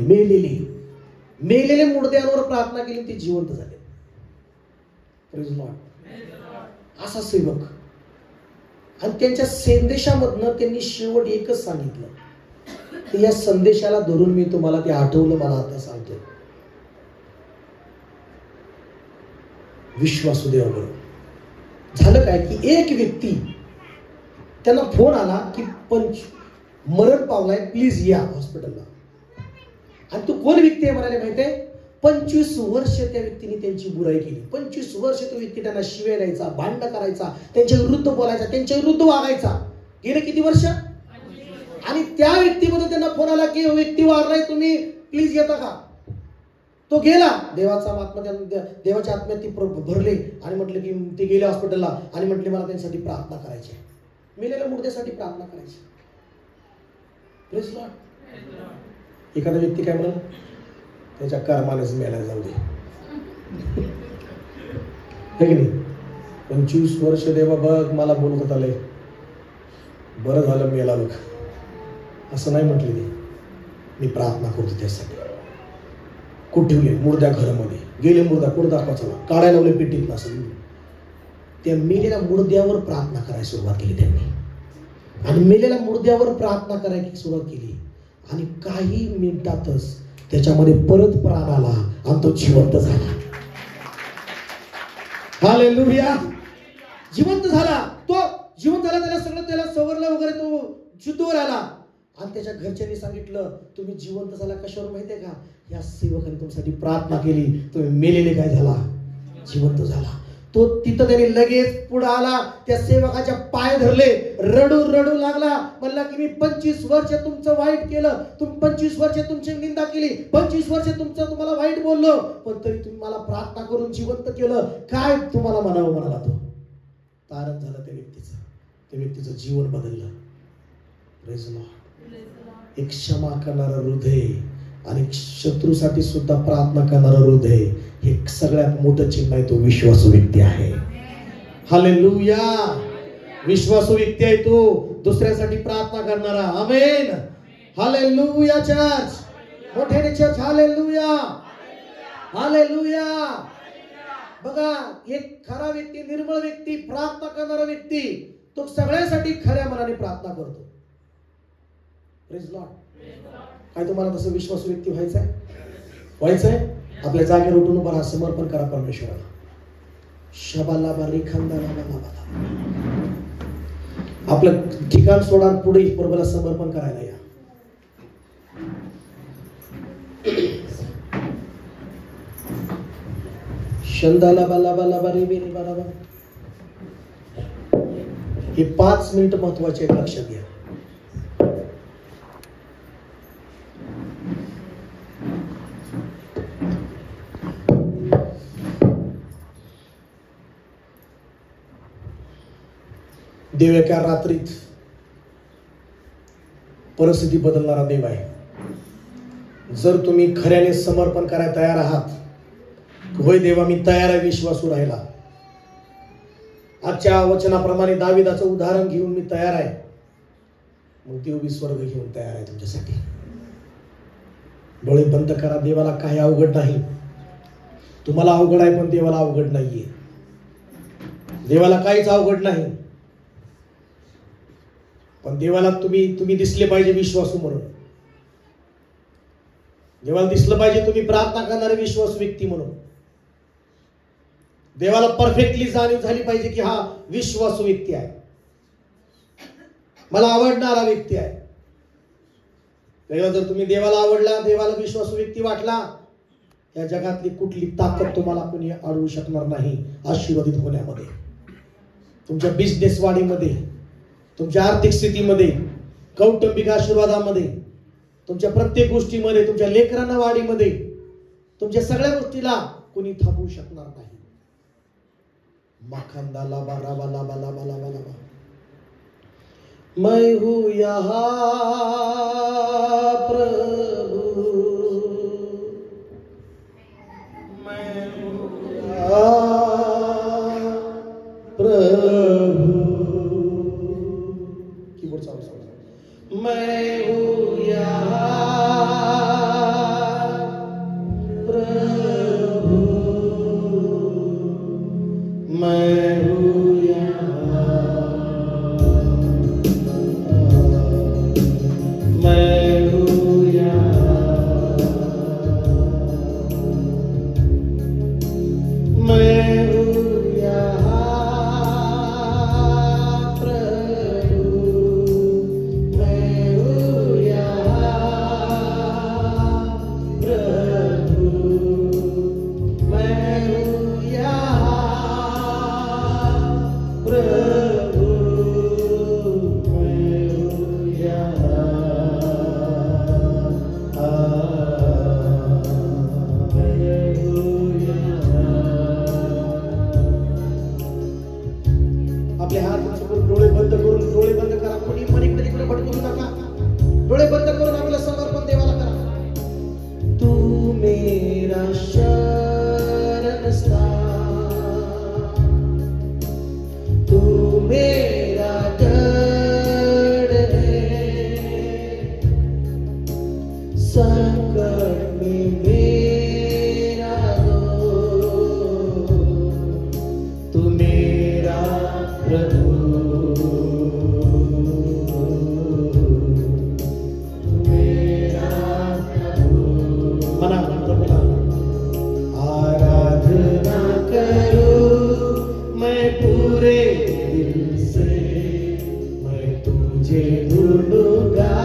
मेलेले मुर्द्यांवर प्रार्थना केली, ते जिवंत झाले. Praise Lord. असा सेवक. आणि त्यांच्या संदेशामधनं त्यांनी शेवट एकच सांगितलं. या संदेशाला धरून मी तुम्हाला ते आठवलं, मला आता सांगतो. विश्वासू देवाबरोबर झालं काय की एक व्यक्ती, त्यांना फोन आला की मरण पावलाय, प्लीज या हॉस्पिटलला. आणि तो कोण व्यक्ती आहे म्हणाले माहितीये? 25 वर्ष त्या व्यक्तीने त्यांची बुराई केली. 25 वर्ष तो व्यक्ती त्यांना शिव्या द्यायचा, भांडण करायचा, त्यांच्या विरुद्ध बोलायचा, त्यांच्या विरुद्ध वागायचा. गेले किती वर्ष? आणि त्या व्यक्तीबद्दल त्यांना फोन आला की व्यक्ती वारलाय, तुम्ही प्लीज येता का? तो गेला. देवाच्या आत्म्यात ती भरले आणि म्हटलं की ते गेले हॉस्पिटलला आणि म्हटले मला त्यांच्यासाठी प्रार्थना करायची, मेलेल्या मुर्द्यासाठी प्रार्थना करायची. Praise Lord. एखादा व्यक्ती काय म्हणाल, त्याच्या कर्मानेच मेला जाऊ दे. हे की नाही? 25 वर्ष देवा बघ मला बोलत होता, लय बरं झालं मेला बघ, असं नाही म्हटले ते. मी प्रार्थना करतो त्यासाठी. कुठे ठेवले? मुर्द्या घरामध्ये. गेले मुर्दा, कुठं दाखवायचा, काढायला लावले पेटीत नसेल. त्या मेलेल्या मुर्द्यावर प्रार्थना करायला सुरुवात केली त्यांनी. आणि मेलेल्या मुर्द्यावर प्रार्थना करायची सुरुवात केली. आणि काही मिनिटातच त्याच्यामध्ये परत प्राण आला आणि तो जिवंत झाला. हालेलुया. जिवंत झाला. तो जिवंत झाला. त्याला सगळं त्याला सवरलं वगैरे, तो शुद्धवर आला. आणि त्याच्या घरच्यांनी सांगितलं तुम्ही जिवंत झाला कशावर माहितीये का? या सेवकाने तुमच्यासाठी प्रार्थना केली, तुम्ही मेलेले काय झाला? जिवंत झाला. तो तिथं त्याने लगेच पुढे आला, त्या सेवकाच्या पाय धरले, रडू लागला. म्हणला की मी 25 वर्ष तुमचं वाईट केलं, 25 वर्ष तुमची निंदा केली, 25 वर्ष तुम्हाला वाईट बोललो, पण तरी तुम्ही मला प्रार्थना करून जिवंत केलं. काय तुम्हाला म्हणावं म्हणाला तो. तारण झालं त्या व्यक्तीचं जीवन बदललं. Praise Lord. एक क्षमा करणारं हृदय आणि शत्रूसाठी सुद्धा प्रार्थना करणारं हृदय, हे सगळ्यात मोठं चिन्ह आहे. तो विश्वासू व्यक्ती आहे. हालेलुया. विश्वासू व्यक्ती आहे तो, दुसऱ्यासाठी प्रार्थना करणारा. आमेन. हालेलुया. चर्च मोठ्याने चर्च. हालेलुया. हालेलुया. बघा, एक खरा व्यक्ती, निर्मळ व्यक्ती, प्रार्थना करणारा व्यक्ती, तो सगळ्यांसाठी खऱ्या मनाने प्रार्थना करतो. Praise Lord. काय तुम्हाला तसं विश्वासू व्यक्ती व्हायचंय? आपल्या जागेवर उठून उभा राहा, समर्पण करा परमेश्वराला. शबाला बारी खांदाला. आपलं ठिकाण सोडा, पुढे प्रभूला समर्पण करायला या. शंदाला बाला बाला बारी बेरी बाला. हे 5 मिनिट महत्वाचे आहेत, लक्षात घ्या. देव एका रात्रीत परिस्थिती बदलणारा देव आहे. जर तुम्ही खऱ्याने समर्पण करायला तयार आहात, होय देवा मी तयार आहे, विश्वासू राहिला. आजच्या वचनाप्रमाणे दाविदाचं उदाहरण घेऊन मी तयार आहे, मग देव बी स्वर्ग घेऊन तयार आहे तुमच्यासाठी. डोळे बंद करा. देवाला काही अवघड नाही. तुम्हाला अवघड आहे, पण देवाला अवघड नाहीये. देवाला काहीच अवघड नाही. पण देवाला तुम्ही दिसले पाहिजे विश्वासू म्हणून. देवाला दिसलं पाहिजे तुम्ही प्रार्थना करणारे विश्वासू व्यक्ती म्हणून. देवाला परफेक्टली जाणीव झाली पाहिजे की हा विश्वासू व्यक्ती आहे, मला आवडणारा व्यक्ती आहे. जर तुम्ही देवाला आवडला, देवाला विश्वासू व्यक्ती वाटला, या जगातली कुठली ताकद तुम्हाला कोणी अडवू शकणार नाही आशीर्वादित होण्यामध्ये. तुमच्या बिझनेस वाढीमध्ये, तुमच्या आर्थिक स्थितीमध्ये, कौटुंबिक आशीर्वादामध्ये, तुमच्या प्रत्येक गोष्टीमध्ये, तुमच्या लेकरांना वाढीमध्ये, तुमच्या सगळ्या गोष्टीला कोणी थांबवू शकणार नाही. माखंदा लाबा राबा लाबा लाबा लाबा लाबा. मैं हूँ यहाँ प्रभु, मैं हूँ यहाँ प्रभु. कीबोर्ड चालू चालू. मैं हूँ यहाँ प्रभु, मैं हूँ यहाँ, मैं हूँ यहाँ, मैं हूँ यहाँ प्रभु, मैं हूँ यहाँ प्रभु, मैं हूँ यहाँ प्रभु, मैं हूँ यहाँ, मैं हूँ यहाँ. आपले हात डोळे बंद करून, डोळे बंद करा. कोणी मनीकडे तिकडे भटकू नका. डोळे बंद करून आपलं समर्पण देवाला करा. तू मेरा शरण स्थान, तू मेरा गढ़ है, संकट में मेरा दोस्त, तू मेरा प्रभु, तू मेरा प्रभु. मना प्रभुला आराधना करूं मैं पूरे दिल से, मैं तुझे ढूंढूंगा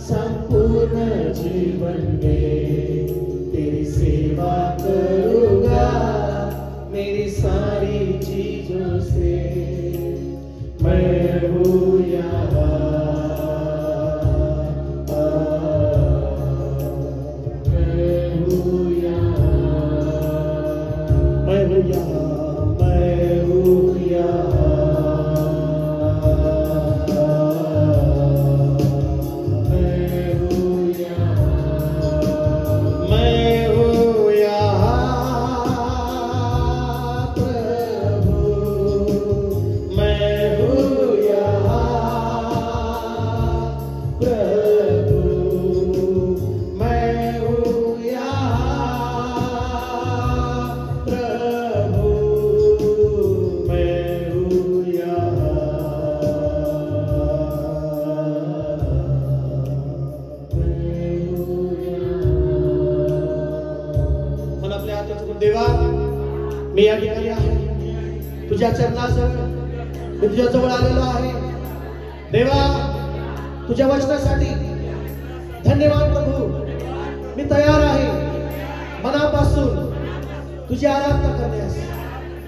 संपूर्ण जीवन में, तेरी सेवा करूंगा मेरी सारी चीजों से. मैं हूँ यहाँ, मैं हूँ यहाँ, मैं हूँ यहाँ, मैं हूँ यहाँ, मैं हूँ यहाँ, मैं हूँ यहाँ प्रभु, मैं हूँ यहाँ प्रभु, मैं हूँ यहाँ प्रभु, मैं हूँ यहाँ. पण आपल्या हातातून देवा, मी या ठिकाणी आहे, तुझ्या चरणाजवळ मी तुझ्या जवळ आलेलो आहे. देवा, तुझ्या वचनासाठी धन्यवाद प्रभू. मी तयार आहे मनापासून तुझी आराधना करण्यास,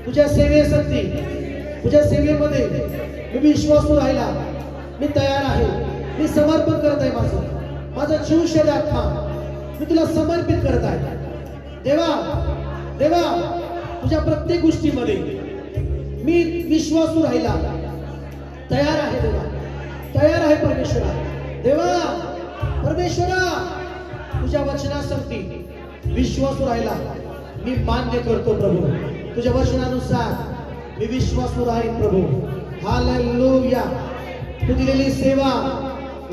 तुझ्या सेवेसाठी, तुझ्या सेवेमध्ये मी विश्वासू राहिला. मी तयार आहे, मी समर्पण करत आहे. माझा जीव शरीर आत्मा मी तुला समर्पित करत आहे. देवा, देवा, तुझ्या प्रत्येक गोष्टीमध्ये मी विश्वासू राहिला. तयार आहे देवा, तयार आहे परमेश्वरा. देवा, परमेश्वरा, तुझ्या वचनासाठी विश्वासू राहिला. मी मान्य करतो प्रभू, तुझ्या वचनानुसार मी विश्वासू राहील प्रभू. हालेलुया. तू दिलेली सेवा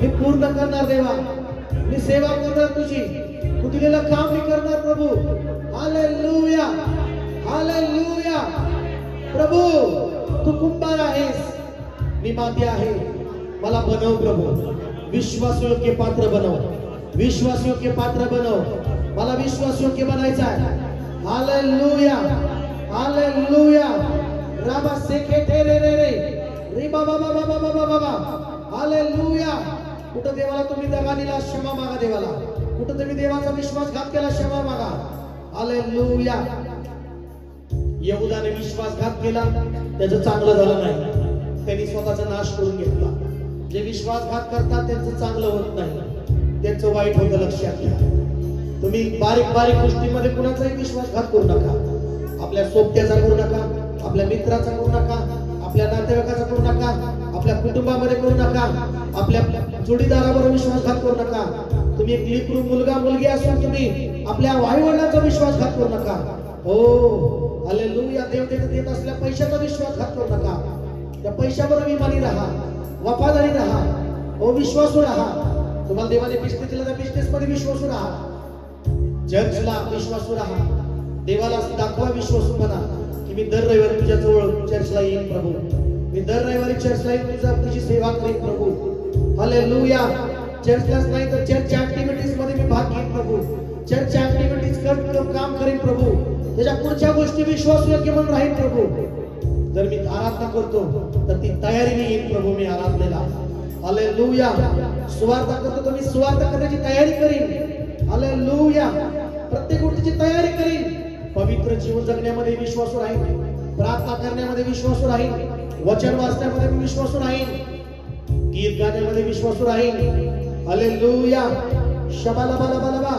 मी पूर्ण करणार देवा. मी सेवा करणार तुझी, तू दिलेलं काम मी करणार प्रभू. Hallelujah, hallelujah. प्रभू, तू कुंभार आहेस, मी माती आहे. मला बनव प्रभू, विश्वासयोग्य पात्र बनव, विश्वासयोग्य पात्र बनव. मला विश्वासयोग्य बनायचं आहे. हालेलुया, हालेलुया राबा सेखे रे रे रे रे बाबा बाबा बाबा बाबा हालेलुया. कुठं देवाला तुम्ही दगा दिला, क्षमा मागा देवाला. कुठं तुम्ही देवाचा विश्वासघात केला, क्षमा मागा. हालेलुया. यहूदाने विश्वासघात केला, त्याचं चांगलं झालं नाही, त्यांनी स्वतःचा नाश करून घेतला. जे विश्वासघात करतात त्यांचं चांगलं होत नाही, त्यांचं वाईट होतं. लक्षात घ्या. तुम्ही बारीक बारीक गोष्टींमध्ये कुणाचाही विश्वासघात करू नका. आपल्या सोबत्याचा करू नका, आपल्या मित्राचा करू नका, आपल्या नातेवाईकाचा करू नका, आपल्या कुटुंबामध्ये करू नका, आपल्या जोडीदारावर विश्वासघात करू नका. तुम्ही एक लेकरू मुलगा मुलगी असून तुम्ही आपल्या आई वडिलांचा विश्वासघात करू नका. हो हालेलुया. देव देत असल्या पैशाचा विश्वासघात करू नका. त्या पैशावर इमानी राहा, वफादारी राहा, हो विश्वासू राहा. तुम्हाला देवाने बिझनेस दिला तर बिझनेस मध्ये विश्वासू राहा. चर्चला विश्वासू राहा. देवाला दाखवा विश्वासूपणा की मी दर रविवारी तुझ्या जवळ चर्चला येईन प्रभू, मी दर रविवारी चर्चला येईन, तुझी सेवा करेन प्रभू. हालेलुया. चर्चलाच नाही तर चर्चच्या ऍक्टिव्हिटीज मध्ये मी भाग घेईन प्रभू. चर्चच्या ऍक्टिव्हिटीज काम करेन प्रभू. त्याच्या पुढच्या गोष्टी विश्वास योग्य म्हणून राहील प्रभू. जर मी आराधना करतो तर ती तयारीने येईल प्रभू मी आराधनेला. हालेलुया. सुवार्थ करतो तर मी सुवार्थ करण्याची तयारी करीन. हालेलुया. प्रत्येक गोष्टीची तयारी करीन. पवित्र जीवन जगण्यामध्ये विश्वासू राहील, प्रार्थना करण्यामध्ये विश्वासू राहील, वचन वाचण्यामध्ये विश्वासू राहील, गीत गाण्यामध्ये विश्वासू राहील. हालेलुया. शबाला बाला बाला बा.